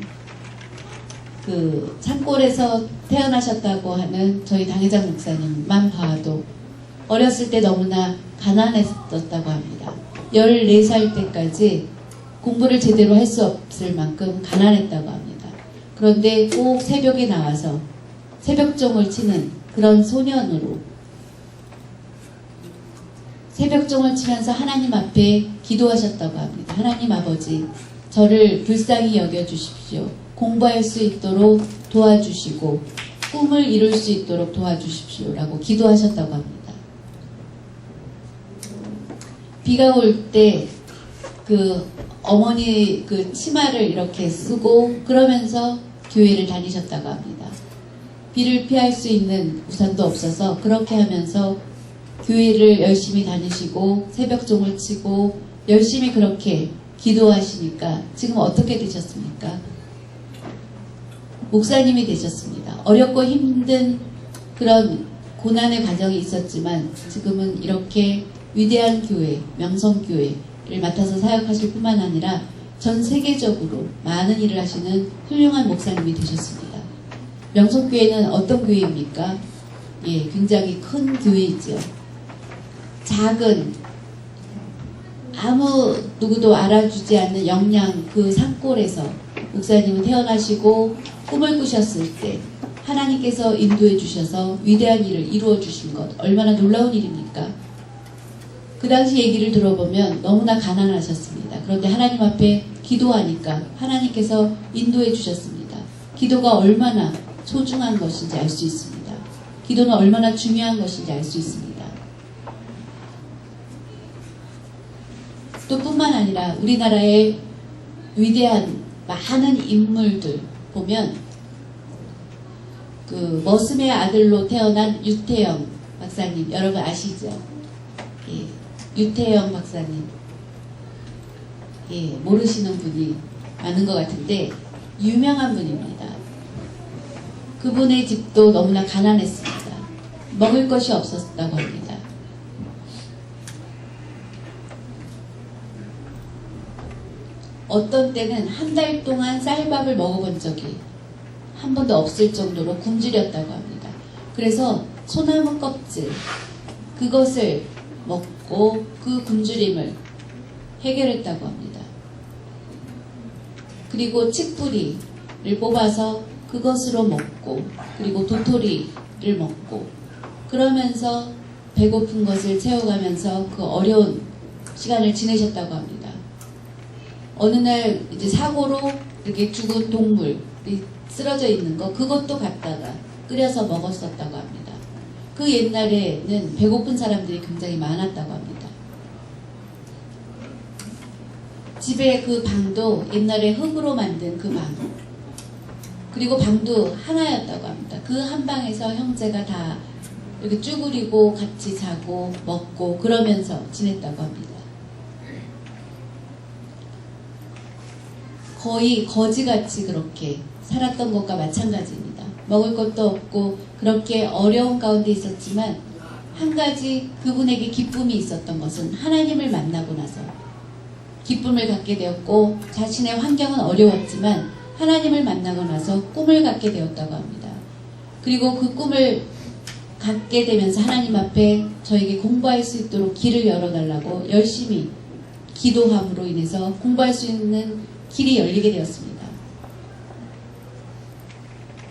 그 산골에서 태어나셨다고 하는 저희 당회장 목사님만 봐도 어렸을 때 너무나 가난했었다고 합니다. 14살 때까지 공부를 제대로 할 수 없을 만큼 가난했다고 합니다. 그런데 꼭 새벽에 나와서 새벽종을 치는 그런 소년으로 새벽종을 치면서 하나님 앞에 기도하셨다고 합니다. 하나님 아버지, 저를 불쌍히 여겨주십시오. 공부할 수 있도록 도와주시고 꿈을 이룰 수 있도록 도와주십시오 라고 기도하셨다고 합니다. 비가 올 때 그 어머니 그 치마를 이렇게 쓰고 그러면서 교회를 다니셨다고 합니다. 비를 피할 수 있는 우산도 없어서 그렇게 하면서 교회를 열심히 다니시고 새벽종을 치고 열심히 그렇게 기도하시니까 지금 어떻게 되셨습니까? 목사님이 되셨습니다. 어렵고 힘든 그런 고난의 과정이 있었지만 지금은 이렇게 위대한 교회, 명성교회를 맡아서 사역하실 뿐만 아니라 전 세계적으로 많은 일을 하시는 훌륭한 목사님이 되셨습니다. 명성교회는 어떤 교회입니까? 예, 굉장히 큰 교회이죠. 작은 아무 누구도 알아주지 않는 영양 그 산골에서 목사님은 태어나시고 꿈을 꾸셨을 때 하나님께서 인도해 주셔서 위대한 일을 이루어 주신 것 얼마나 놀라운 일입니까? 그 당시 얘기를 들어보면 너무나 가난하셨습니다. 그런데 하나님 앞에 기도하니까 하나님께서 인도해 주셨습니다. 기도가 얼마나 소중한 것인지 알 수 있습니다. 기도는 얼마나 중요한 것인지 알 수 있습니다. 또 뿐만 아니라 우리나라의 위대한 많은 인물들 보면 그 머슴의 아들로 태어난 유태영 박사님 여러분 아시죠? 예, 유태영 박사님. 예, 모르시는 분이 많은 것 같은데 유명한 분입니다. 그분의 집도 너무나 가난했습니다. 먹을 것이 없었다고 합니다. 어떤 때는 한 달 동안 쌀밥을 먹어본 적이 한 번도 없을 정도로 굶주렸다고 합니다. 그래서 소나무 껍질 그것을 먹고 그 굶주림을 해결했다고 합니다. 그리고 칡뿌리를 뽑아서 그것으로 먹고 그리고 도토리를 먹고 그러면서 배고픈 것을 채워가면서 그 어려운 시간을 지내셨다고 합니다. 어느 날 이제 사고로 이렇게 죽은 동물이 쓰러져 있는 거 그것도 갖다가 끓여서 먹었었다고 합니다. 그 옛날에는 배고픈 사람들이 굉장히 많았다고 합니다. 집에 그 방도 옛날에 흙으로 만든 그 방 그리고 방도 하나였다고 합니다. 그 한 방에서 형제가 다 이렇게 쭈그리고 같이 자고 먹고 그러면서 지냈다고 합니다. 거의 거지같이 그렇게 살았던 것과 마찬가지입니다. 먹을 것도 없고 그렇게 어려운 가운데 있었지만 한 가지 그분에게 기쁨이 있었던 것은 하나님을 만나고 나서 기쁨을 갖게 되었고 자신의 환경은 어려웠지만 하나님을 만나고 나서 꿈을 갖게 되었다고 합니다. 그리고 그 꿈을 갖게 되면서 하나님 앞에 저에게 공부할 수 있도록 길을 열어달라고 열심히 기도함으로 인해서 공부할 수 있는 길이 열리게 되었습니다.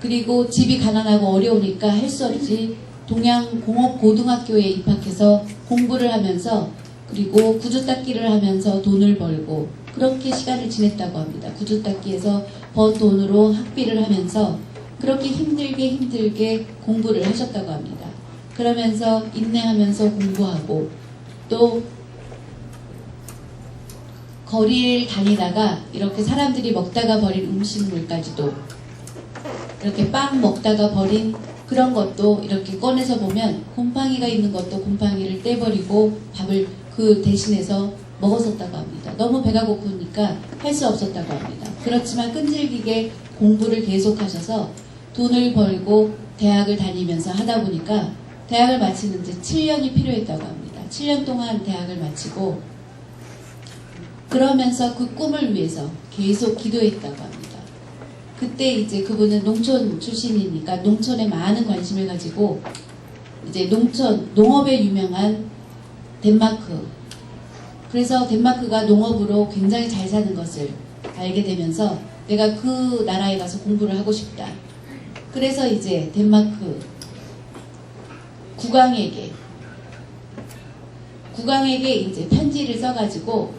그리고 집이 가난하고 어려우니까 할 수 없이 동양공업고등학교에 입학해서 공부를 하면서 그리고 구두닦기를 하면서 돈을 벌고 그렇게 시간을 지냈다고 합니다. 구두닦기에서 번 돈으로 학비를 하면서 그렇게 힘들게 공부를 하셨다고 합니다. 그러면서 인내하면서 공부하고 또 거리를 다니다가 이렇게 사람들이 먹다가 버린 음식물까지도 이렇게 빵 먹다가 버린 그런 것도 이렇게 꺼내서 보면 곰팡이가 있는 것도 곰팡이를 떼버리고 밥을 그 대신해서 먹었었다고 합니다. 너무 배가 고프니까 할 수 없었다고 합니다. 그렇지만 끈질기게 공부를 계속하셔서 돈을 벌고 대학을 다니면서 하다 보니까 대학을 마치는데 7년이 필요했다고 합니다. 7년 동안 대학을 마치고 그러면서 그 꿈을 위해서 계속 기도했다고 합니다. 그때 이제 그분은 농촌 출신이니까 농촌에 많은 관심을 가지고 이제 농업에 유명한 덴마크. 그래서 덴마크가 농업으로 굉장히 잘 사는 것을 알게 되면서 내가 그 나라에 가서 공부를 하고 싶다. 그래서 이제 덴마크 국왕에게 이제 편지를 써가지고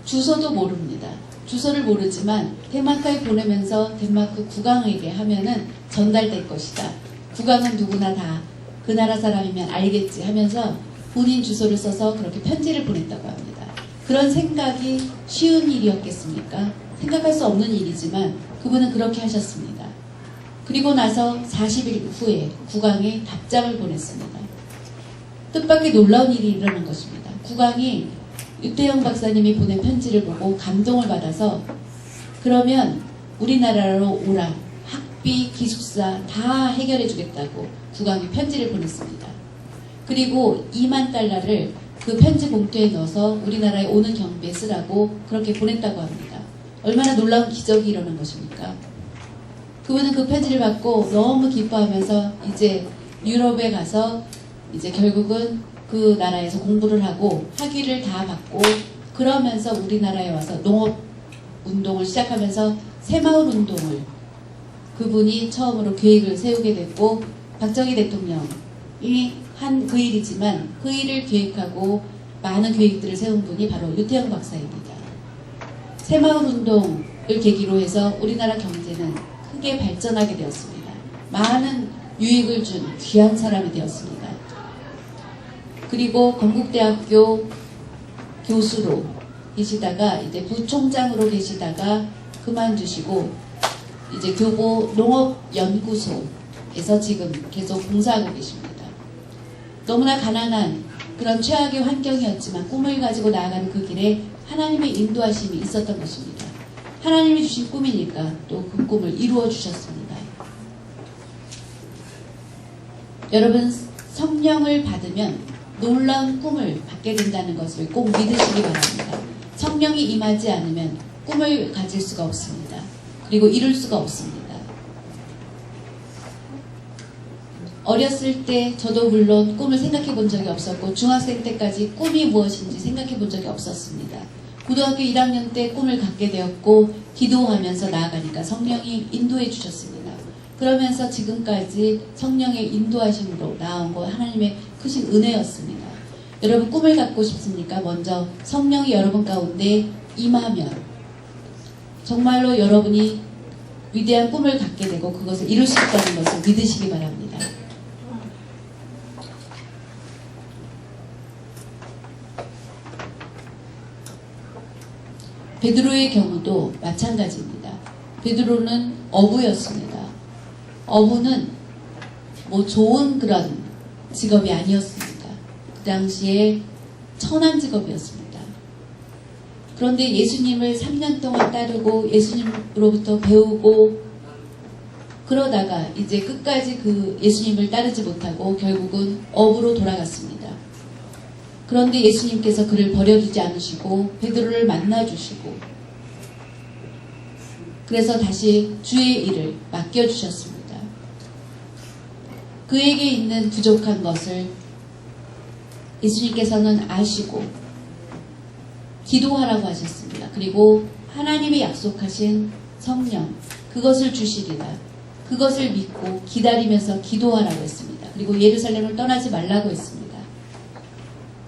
주소도 모릅니다. 주소를 모르지만 덴마크에 보내면서 덴마크 국왕에게 하면은 전달될 것이다. 국왕은 누구나 다 그 나라 사람이면 알겠지 하면서 본인 주소를 써서 그렇게 편지를 보냈다고 합니다. 그런 생각이 쉬운 일이었겠습니까? 생각할 수 없는 일이지만 그분은 그렇게 하셨습니다. 그리고 나서 40일 후에 국왕에 답장을 보냈습니다. 뜻밖의 놀라운 일이 일어난 것입니다. 국왕이 유태영 박사님이 보낸 편지를 보고 감동을 받아서 그러면 우리나라로 오라. 학비, 기숙사 다 해결해 주겠다고 국왕이 편지를 보냈습니다. 그리고 2만 달러를 그 편지 봉투에 넣어서 우리나라에 오는 경비에 쓰라고 그렇게 보냈다고 합니다. 얼마나 놀라운 기적이 일어난 것입니까? 그분은 그 편지를 받고 너무 기뻐하면서 이제 유럽에 가서 이제 결국은 그 나라에서 공부를 하고 학위를 다 받고 그러면서 우리나라에 와서 농업 운동을 시작하면서 새마을 운동을 그분이 처음으로 계획을 세우게 됐고 박정희 대통령이 한 그 일이지만 그 일을 계획하고 많은 계획들을 세운 분이 바로 유태영 박사입니다. 새마을 운동을 계기로 해서 우리나라 경제는 크게 발전하게 되었습니다. 많은 유익을 준 귀한 사람이 되었습니다. 그리고 건국대학교 교수로 계시다가 이제 부총장으로 계시다가 그만두시고 이제 교보 농업연구소에서 지금 계속 봉사하고 계십니다. 너무나 가난한 그런 최악의 환경이었지만 꿈을 가지고 나아가는 그 길에 하나님의 인도하심이 있었던 것입니다. 하나님이 주신 꿈이니까 또 그 꿈을 이루어 주셨습니다. 여러분, 성령을 받으면 놀라운 꿈을 받게 된다는 것을 꼭 믿으시기 바랍니다. 성령이 임하지 않으면 꿈을 가질 수가 없습니다. 그리고 이룰 수가 없습니다. 어렸을 때 저도 물론 꿈을 생각해 본 적이 없었고 중학생 때까지 꿈이 무엇인지 생각해 본 적이 없었습니다. 고등학교 1학년 때 꿈을 갖게 되었고 기도하면서 나아가니까 성령이 인도해 주셨습니다. 그러면서 지금까지 성령의 인도하심으로 나온 거 하나님의 크신 은혜였습니다. 여러분 꿈을 갖고 싶습니까? 먼저 성령이 여러분 가운데 임하면 정말로 여러분이 위대한 꿈을 갖게 되고 그것을 이룰 수 있다는 것을 믿으시기 바랍니다. 베드로의 경우도 마찬가지입니다. 베드로는 어부였습니다. 어부는 뭐 좋은 그런 직업이 아니었습니다. 그 당시에 천한 직업이었습니다. 그런데 예수님을 3년 동안 따르고 예수님으로부터 배우고 그러다가 이제 끝까지 그 예수님을 따르지 못하고 결국은 어부로 돌아갔습니다. 그런데 예수님께서 그를 버려두지 않으시고 베드로를 만나주시고 그래서 다시 주의 일을 맡겨주셨습니다. 그에게 있는 부족한 것을 예수님께서는 아시고 기도하라고 하셨습니다. 그리고 하나님의 약속하신 성령 그것을 주시리라. 그것을 믿고 기다리면서 기도하라고 했습니다. 그리고 예루살렘을 떠나지 말라고 했습니다.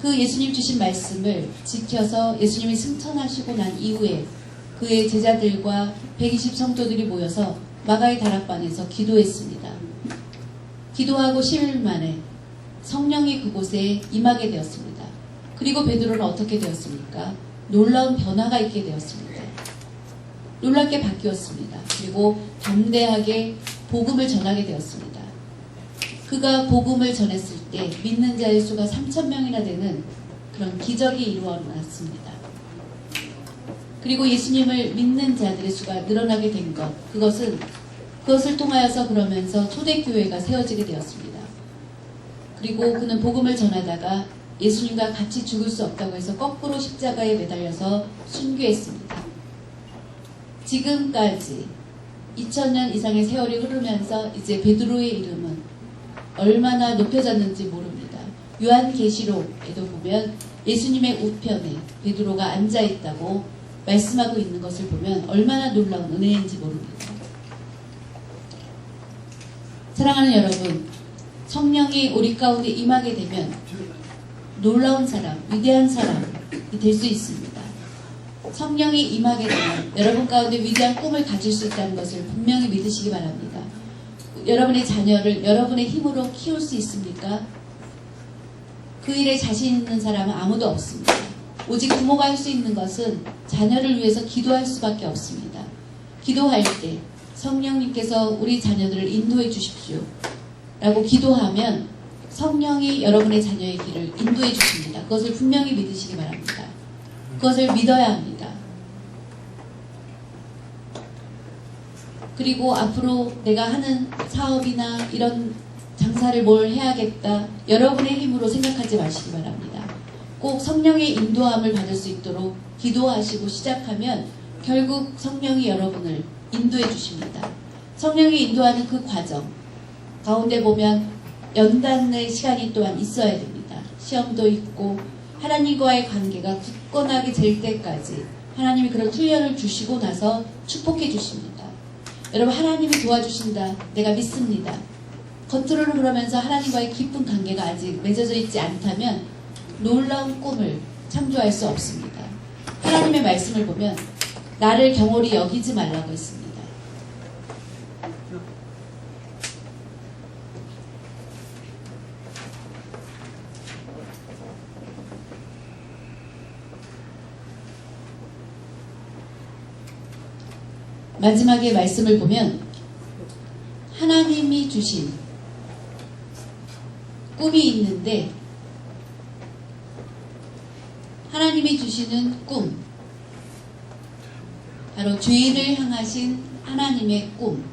그 예수님 주신 말씀을 지켜서 예수님이 승천하시고 난 이후에 그의 제자들과 120 성도들이 모여서 마가의 다락방에서 기도했습니다. 기도하고 10일 만에 성령이 그곳에 임하게 되었습니다. 그리고 베드로는 어떻게 되었습니까? 놀라운 변화가 있게 되었습니다. 놀랍게 바뀌었습니다. 그리고 담대하게 복음을 전하게 되었습니다. 그가 복음을 전했을 때 믿는 자의 수가 3,000명이나 되는 그런 기적이 이루어졌습니다. 그리고 예수님을 믿는 자들의 수가 늘어나게 된 것, 그것을 통하여서 그러면서 초대교회가 세워지게 되었습니다. 그리고 그는 복음을 전하다가 예수님과 같이 죽을 수 없다고 해서 거꾸로 십자가에 매달려서 순교했습니다. 지금까지 2000년 이상의 세월이 흐르면서 이제 베드로의 이름은 얼마나 높여졌는지 모릅니다. 요한계시록에도 보면 예수님의 우편에 베드로가 앉아있다고 말씀하고 있는 것을 보면 얼마나 놀라운 은혜인지 모릅니다. 사랑하는 여러분, 성령이 우리 가운데 임하게 되면 놀라운 사람, 위대한 사람이 될 수 있습니다. 성령이 임하게 되면 여러분 가운데 위대한 꿈을 가질 수 있다는 것을 분명히 믿으시기 바랍니다. 여러분의 자녀를 여러분의 힘으로 키울 수 있습니까? 그 일에 자신 있는 사람은 아무도 없습니다. 오직 부모가 할 수 있는 것은 자녀를 위해서 기도할 수밖에 없습니다. 기도할 때 성령님께서 우리 자녀들을 인도해 주십시오 라고 기도하면 성령이 여러분의 자녀의 길을 인도해 주십니다. 그것을 분명히 믿으시기 바랍니다. 그것을 믿어야 합니다. 그리고 앞으로 내가 하는 사업이나 이런 장사를 뭘 해야겠다. 여러분의 힘으로 생각하지 마시기 바랍니다. 꼭 성령의 인도함을 받을 수 있도록 기도하시고 시작하면 결국 성령이 여러분을 인도해 주십니다. 성령이 인도하는 그 과정 가운데 보면 연단의 시간이 또한 있어야 됩니다. 시험도 있고 하나님과의 관계가 굳건하게 될 때까지 하나님이 그런 훈련을 주시고 나서 축복해 주십니다. 여러분, 하나님이 도와주신다. 내가 믿습니다. 겉으로는 그러면서 하나님과의 깊은 관계가 아직 맺어져 있지 않다면 놀라운 꿈을 창조할 수 없습니다. 하나님의 말씀을 보면 나를 경홀히 여기지 말라고 했습니다. 마지막에 말씀을 보면 하나님이 주신 꿈이 있는데 하나님이 주시는 꿈, 바로 죄인을 향하신 하나님의 꿈,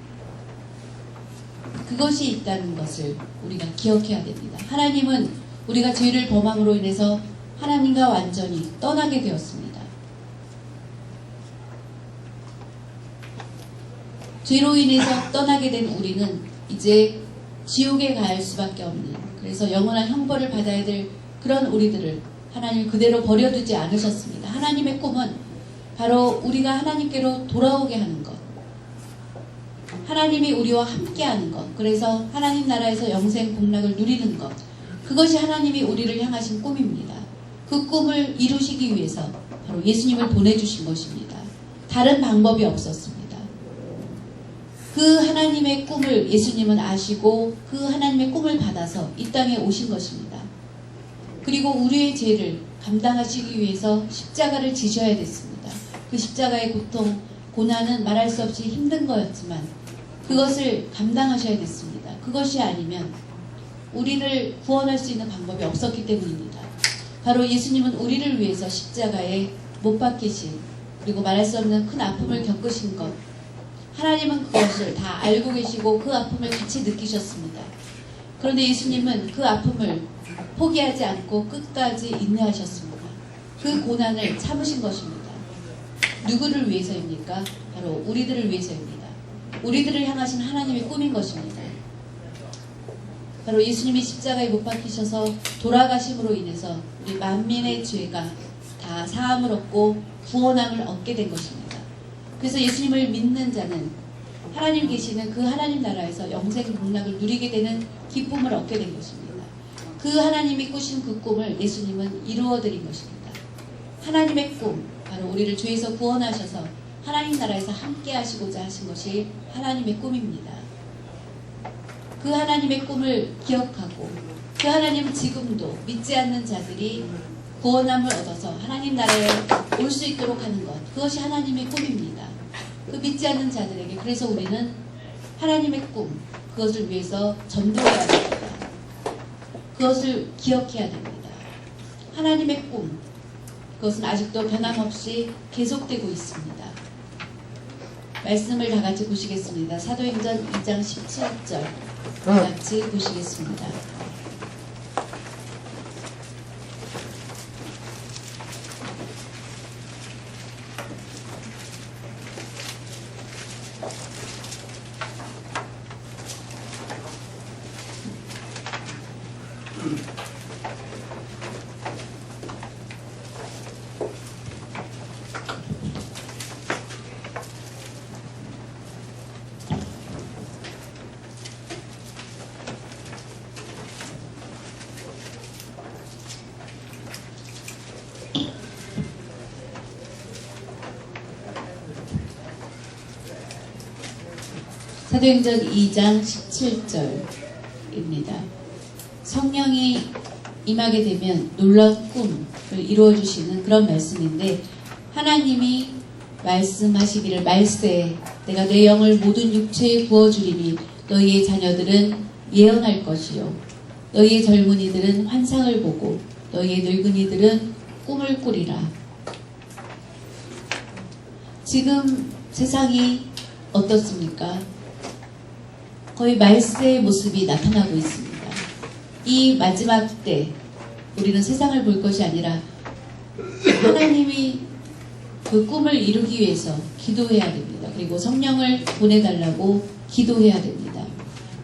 그것이 있다는 것을 우리가 기억해야 됩니다. 하나님은 우리가 죄를 범함으로 인해서 하나님과 완전히 떠나게 되었습니다. 죄로 인해서 떠나게 된 우리는 이제 지옥에 갈 수밖에 없는, 그래서 영원한 형벌을 받아야 될 그런 우리들을 하나님 그대로 버려두지 않으셨습니다. 하나님의 꿈은 바로 우리가 하나님께로 돌아오게 하는 것, 하나님이 우리와 함께하는 것, 그래서 하나님 나라에서 영생 복락을 누리는 것, 그것이 하나님이 우리를 향하신 꿈입니다. 그 꿈을 이루시기 위해서 바로 예수님을 보내주신 것입니다. 다른 방법이 없었습니다. 그 하나님의 꿈을 예수님은 아시고 그 하나님의 꿈을 받아서 이 땅에 오신 것입니다. 그리고 우리의 죄를 감당하시기 위해서 십자가를 지셔야 됐습니다. 그 십자가의 고통, 고난은 말할 수 없이 힘든 거였지만 그것을 감당하셔야 됐습니다. 그것이 아니면 우리를 구원할 수 있는 방법이 없었기 때문입니다. 바로 예수님은 우리를 위해서 십자가에 못 박히신, 그리고 말할 수 없는 큰 아픔을 겪으신 것, 하나님은 그것을 다 알고 계시고 그 아픔을 같이 느끼셨습니다. 그런데 예수님은 그 아픔을 포기하지 않고 끝까지 인내하셨습니다. 그 고난을 참으신 것입니다. 누구를 위해서입니까? 바로 우리들을 위해서입니다. 우리들을 향하신 하나님의 꿈인 것입니다. 바로 예수님이 십자가에 못 박히셔서 돌아가심으로 인해서 우리 만민의 죄가 다 사함을 얻고 구원함을 얻게 된 것입니다. 그래서 예수님을 믿는 자는 하나님 계시는 그 하나님 나라에서 영생 복락을 누리게 되는 기쁨을 얻게 된 것입니다. 그 하나님이 꾸신 그 꿈을 예수님은 이루어드린 것입니다. 하나님의 꿈, 바로 우리를 죄에서 구원하셔서 하나님 나라에서 함께 하시고자 하신 것이 하나님의 꿈입니다. 그 하나님의 꿈을 기억하고 그 하나님은 지금도 믿지 않는 자들이 구원함을 얻어서 하나님 나라에 올 수 있도록 하는 것, 그것이 하나님의 꿈입니다. 그 믿지 않는 자들에게, 그래서 우리는 하나님의 꿈, 그것을 위해서 전도해야 됩니다. 그것을 기억해야 됩니다. 하나님의 꿈, 그것은 아직도 변함없이 계속되고 있습니다. 말씀을 다 같이 보시겠습니다. 사도행전 2장 17절 다 같이 보시겠습니다. 사도행전 2장 17절입니다. 성령이 임하게 되면 놀라운 꿈을 이루어주시는 그런 말씀인데, 하나님이 말씀하시기를 말세 내가 내 영을 모든 육체에 부어주리니 너희의 자녀들은 예언할 것이요 너희의 젊은이들은 환상을 보고 너희의 늙은이들은 꿈을 꾸리라. 지금 세상이 어떻습니까? 거의 말세의 모습이 나타나고 있습니다. 이 마지막 때 우리는 세상을 볼 것이 아니라 하나님이 그 꿈을 이루기 위해서 기도해야 됩니다. 그리고 성령을 보내달라고 기도해야 됩니다.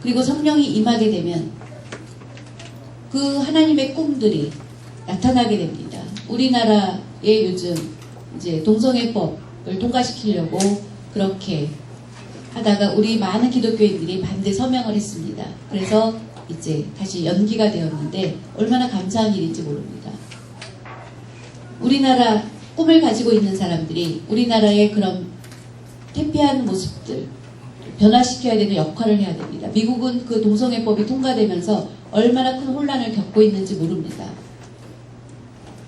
그리고 성령이 임하게 되면 그 하나님의 꿈들이 나타나게 됩니다. 우리나라에 요즘 이제 동성애법을 통과시키려고 그렇게 하다가 우리 많은 기독교인들이 반대 서명을 했습니다. 그래서 이제 다시 연기가 되었는데 얼마나 감사한 일인지 모릅니다. 우리나라 꿈을 가지고 있는 사람들이 우리나라의 그런 퇴폐한 모습들 변화시켜야 되는 역할을 해야 됩니다. 미국은 그 동성애법이 통과되면서 얼마나 큰 혼란을 겪고 있는지 모릅니다.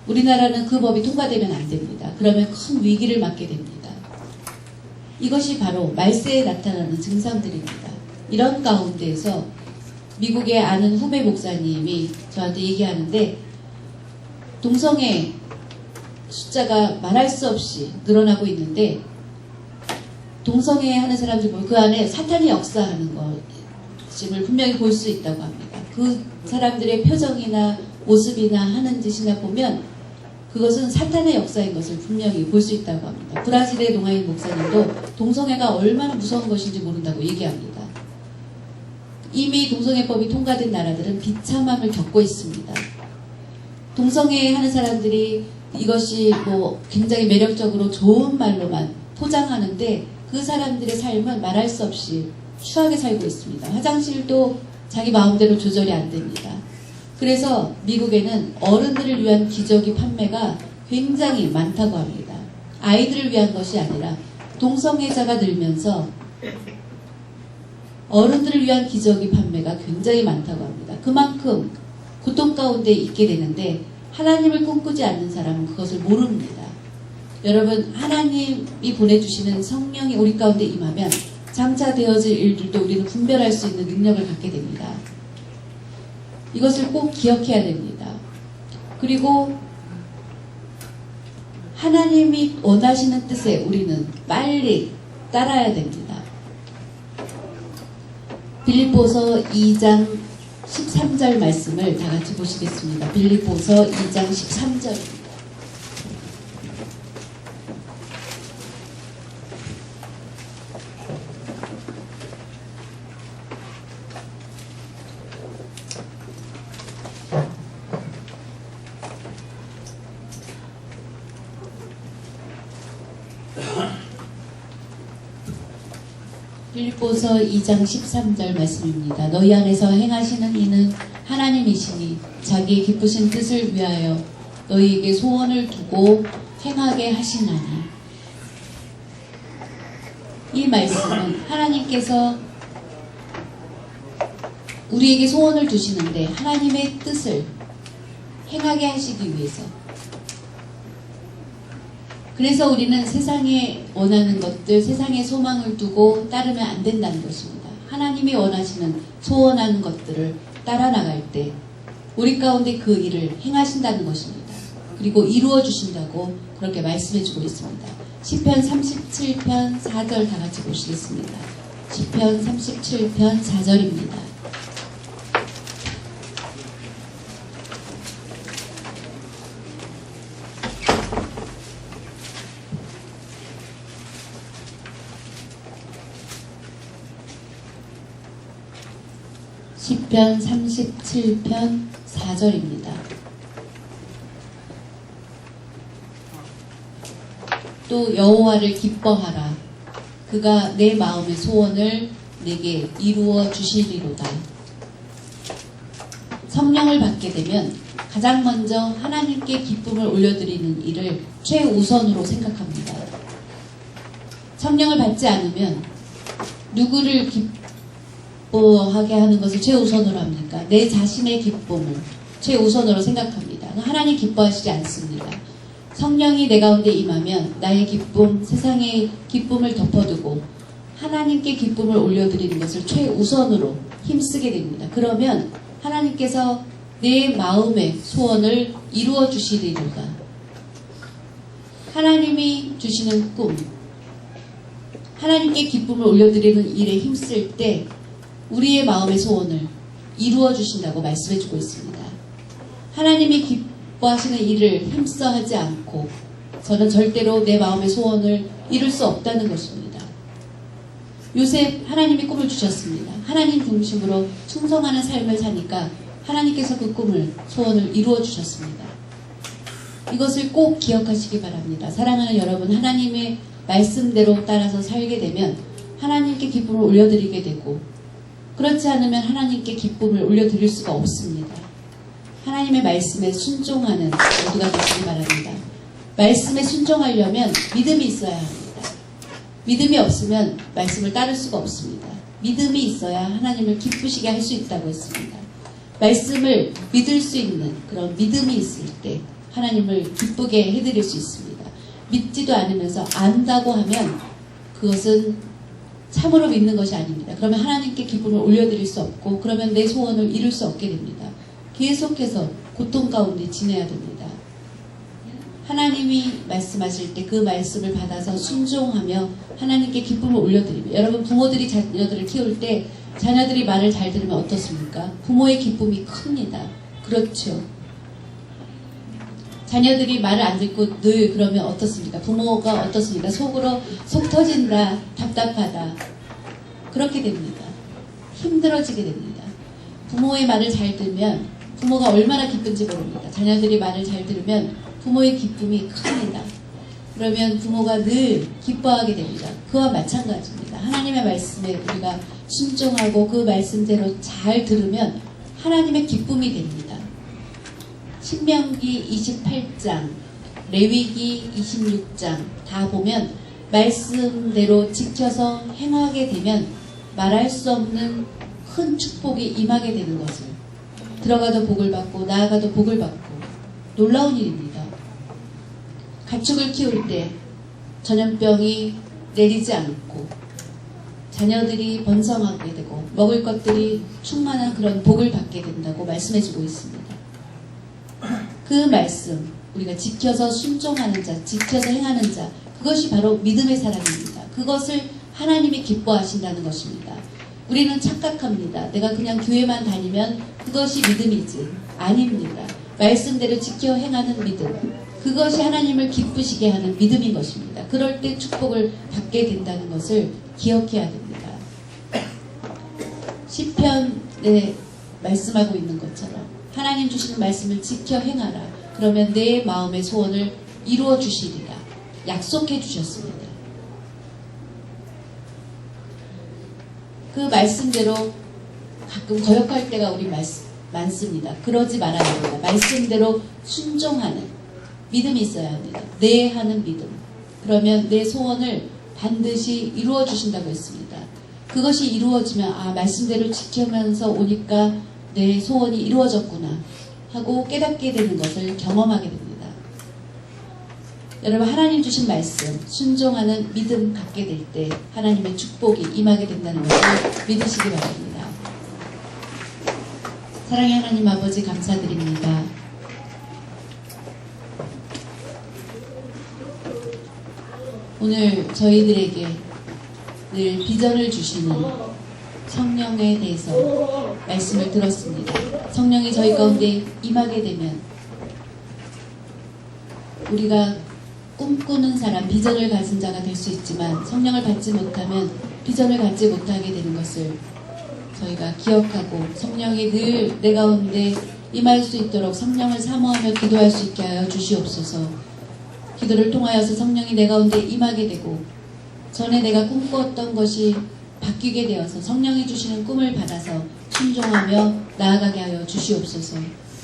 우리나라는 그 법이 통과되면 안 됩니다. 그러면 큰 위기를 맞게 됩니다. 이것이 바로 말세에 나타나는 증상들입니다. 이런 가운데에서 미국에 아는 후배 목사님이 저한테 얘기하는데 동성애 숫자가 말할 수 없이 늘어나고 있는데 동성애 하는 사람들 보면 그 안에 사탄이 역사하는 것임을 분명히 볼 수 있다고 합니다. 그 사람들의 표정이나 모습이나 하는 짓이나 보면 그것은 사탄의 역사인 것을 분명히 볼 수 있다고 합니다. 브라질의 동아인 목사님도 동성애가 얼마나 무서운 것인지 모른다고 얘기합니다. 이미 동성애법이 통과된 나라들은 비참함을 겪고 있습니다. 동성애 하는 사람들이 이것이 뭐 굉장히 매력적으로 좋은 말로만 포장하는데 그 사람들의 삶은 말할 수 없이 추하게 살고 있습니다. 화장실도 자기 마음대로 조절이 안 됩니다. 그래서 미국에는 어른들을 위한 기저귀 판매가 굉장히 많다고 합니다. 아이들을 위한 것이 아니라 동성애자가 늘면서 어른들을 위한 기저귀 판매가 굉장히 많다고 합니다. 그만큼 고통 가운데 있게 되는데 하나님을 꿈꾸지 않는 사람은 그것을 모릅니다. 여러분, 하나님이 보내주시는 성령이 우리 가운데 임하면 장차 되어질 일들도 우리는 분별할 수 있는 능력을 갖게 됩니다. 이것을 꼭 기억해야 됩니다. 그리고 하나님이 원하시는 뜻에 우리는 빨리 따라야 됩니다. 빌립보서 2장 13절 말씀을 다 같이 보시겠습니다. 빌립보서 2장 13절입니다. 빌립보서 2장 13절 말씀입니다. 너희 안에서 행하시는 이는 하나님이시니 자기의 기쁘신 뜻을 위하여 너희에게 소원을 두고 행하게 하시나니. 이 말씀은 하나님께서 우리에게 소원을 두시는데 하나님의 뜻을 행하게 하시기 위해서, 그래서 우리는 세상에 원하는 것들, 세상에 소망을 두고 따르면 안 된다는 것입니다. 하나님이 원하시는 소원하는 것들을 따라 나갈 때 우리 가운데 그 일을 행하신다는 것입니다. 그리고 이루어 주신다고 그렇게 말씀해 주고 있습니다. 시편 37편 4절 다 같이 보시겠습니다. 시편 37편 4절입니다. 시편 37편 4절입니다. 또 여호와를 기뻐하라. 그가 내 마음의 소원을 내게 이루어 주시리로다. 성령을 받게 되면 가장 먼저 하나님께 기쁨을 올려드리는 일을 최우선으로 생각합니다. 성령을 받지 않으면 누구를 기뻐하게 하는 것을 최우선으로 합니까? 내 자신의 기쁨을 최우선으로 생각합니다. 하나님 기뻐하시지 않습니다. 성령이 내 가운데 임하면 나의 기쁨, 세상의 기쁨을 덮어두고 하나님께 기쁨을 올려드리는 것을 최우선으로 힘쓰게 됩니다. 그러면 하나님께서 내 마음의 소원을 이루어 주시리로다. 하나님이 주시는 꿈, 하나님께 기쁨을 올려드리는 일에 힘쓸 때 우리의 마음의 소원을 이루어 주신다고 말씀해 주고 있습니다. 하나님이 기뻐하시는 일을 힘써 하지 않고 저는 절대로 내 마음의 소원을 이룰 수 없다는 것입니다. 요셉, 하나님이 꿈을 주셨습니다. 하나님 중심으로 충성하는 삶을 사니까 하나님께서 그 꿈을, 소원을 이루어 주셨습니다. 이것을 꼭 기억하시기 바랍니다. 사랑하는 여러분, 하나님의 말씀대로 따라서 살게 되면 하나님께 기쁨을 올려드리게 되고, 그렇지 않으면 하나님께 기쁨을 올려드릴 수가 없습니다. 하나님의 말씀에 순종하는 모두가 되시기 바랍니다. 말씀에 순종하려면 믿음이 있어야 합니다. 믿음이 없으면 말씀을 따를 수가 없습니다. 믿음이 있어야 하나님을 기쁘시게 할 수 있다고 했습니다. 말씀을 믿을 수 있는 그런 믿음이 있을 때 하나님을 기쁘게 해드릴 수 있습니다. 믿지도 않으면서 안다고 하면 그것은 참으로 믿는 것이 아닙니다. 그러면 하나님께 기쁨을 올려드릴 수 없고 그러면 내 소원을 이룰 수 없게 됩니다. 계속해서 고통 가운데 지내야 됩니다. 하나님이 말씀하실 때 그 말씀을 받아서 순종하며 하나님께 기쁨을 올려드립니다. 여러분 부모들이 자녀들을 키울 때 자녀들이 말을 잘 들으면 어떻습니까? 부모의 기쁨이 큽니다. 그렇죠. 자녀들이 말을 안 듣고 늘 그러면 어떻습니까? 부모가 어떻습니까? 속으로 속 터진다, 답답하다. 그렇게 됩니다. 힘들어지게 됩니다. 부모의 말을 잘 들으면 부모가 얼마나 기쁜지 모릅니다. 자녀들이 말을 잘 들으면 부모의 기쁨이 큽니다. 그러면 부모가 늘 기뻐하게 됩니다. 그와 마찬가지입니다. 하나님의 말씀에 우리가 순종하고 그 말씀대로 잘 들으면 하나님의 기쁨이 됩니다. 신명기 28장, 레위기 26장 다 보면 말씀대로 지켜서 행하게 되면 말할 수 없는 큰 축복이 임하게 되는 것을 들어가도 복을 받고 나아가도 복을 받고 놀라운 일입니다. 가축을 키울 때 전염병이 내리지 않고 자녀들이 번성하게 되고 먹을 것들이 충만한 그런 복을 받게 된다고 말씀해주고 있습니다. 그 말씀 우리가 지켜서 순종하는 자, 지켜서 행하는 자 그것이 바로 믿음의 사람입니다. 그것을 하나님이 기뻐하신다는 것입니다. 우리는 착각합니다. 내가 그냥 교회만 다니면 그것이 믿음이지. 아닙니다. 말씀대로 지켜 행하는 믿음. 그것이 하나님을 기쁘시게 하는 믿음인 것입니다. 그럴 때 축복을 받게 된다는 것을 기억해야 됩니다. 시편에 말씀하고 있는 것처럼 하나님 주시는 말씀을 지켜 행하라. 그러면 내 마음의 소원을 이루어 주시리라. 약속해 주셨습니다. 그 말씀대로 가끔 거역할 때가 우리 많습니다. 그러지 말아야 합니다. 말씀대로 순종하는 믿음이 있어야 합니다. 네 하는 믿음. 그러면 내 소원을 반드시 이루어 주신다고 했습니다. 그것이 이루어지면 말씀대로 지키면서 오니까 내 소원이 이루어졌구나 하고 깨닫게 되는 것을 경험하게 됩니다. 여러분 하나님 주신 말씀 순종하는 믿음 갖게 될 때 하나님의 축복이 임하게 된다는 것을 믿으시기 바랍니다. 사랑의 하나님 아버지 감사드립니다. 오늘 저희들에게 늘 비전을 주시는 성령에 대해서 말씀을 들었습니다. 성령이 저희 가운데 임하게 되면 우리가 꿈꾸는 사람, 비전을 가진 자가 될 수 있지만 성령을 받지 못하면 비전을 갖지 못하게 되는 것을 저희가 기억하고 성령이 늘 내 가운데 임할 수 있도록 성령을 사모하며 기도할 수 있게 하여 주시옵소서. 기도를 통하여서 성령이 내 가운데 임하게 되고 전에 내가 꿈꾸었던 것이 바뀌게 되어서 성령이 주시는 꿈을 받아서 순종하며 나아가게 하여 주시옵소서.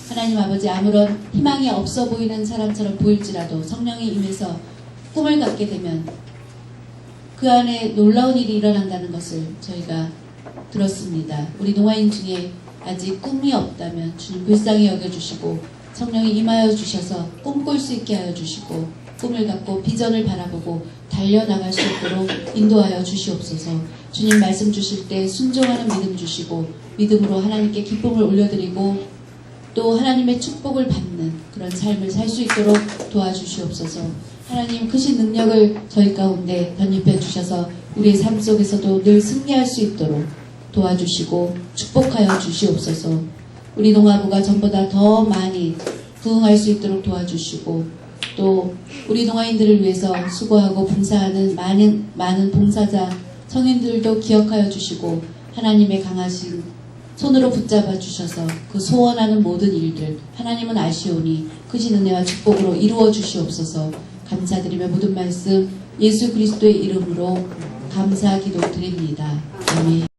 하나님 아버지 아무런 희망이 없어 보이는 사람처럼 보일지라도 성령이 임해서 꿈을 갖게 되면 그 안에 놀라운 일이 일어난다는 것을 저희가 들었습니다. 우리 동아인 중에 아직 꿈이 없다면 주님 불쌍히 여겨주시고 성령이 임하여 주셔서 꿈꿀 수 있게 하여 주시고 꿈을 갖고 비전을 바라보고 달려나갈 수 있도록 인도하여 주시옵소서. 주님 말씀 주실 때 순종하는 믿음 주시고 믿음으로 하나님께 기쁨을 올려드리고 또 하나님의 축복을 받는 그런 삶을 살 수 있도록 도와주시옵소서. 하나님 크신 능력을 저희 가운데 덧입혀 주셔서 우리의 삶 속에서도 늘 승리할 수 있도록 도와주시고 축복하여 주시옵소서. 우리 동아부가 전보다 더 많이 부흥할 수 있도록 도와주시고 또 우리 동아인들을 위해서 수고하고 봉사하는 많은 봉사자 성인들도 기억하여 주시고 하나님의 강하신 손으로 붙잡아 주셔서 그 소원하는 모든 일들 하나님은 아시오니 크신 은혜와 축복으로 이루어 주시옵소서. 감사드리며 모든 말씀 예수 그리스도의 이름으로 감사 기도 드립니다. 아멘.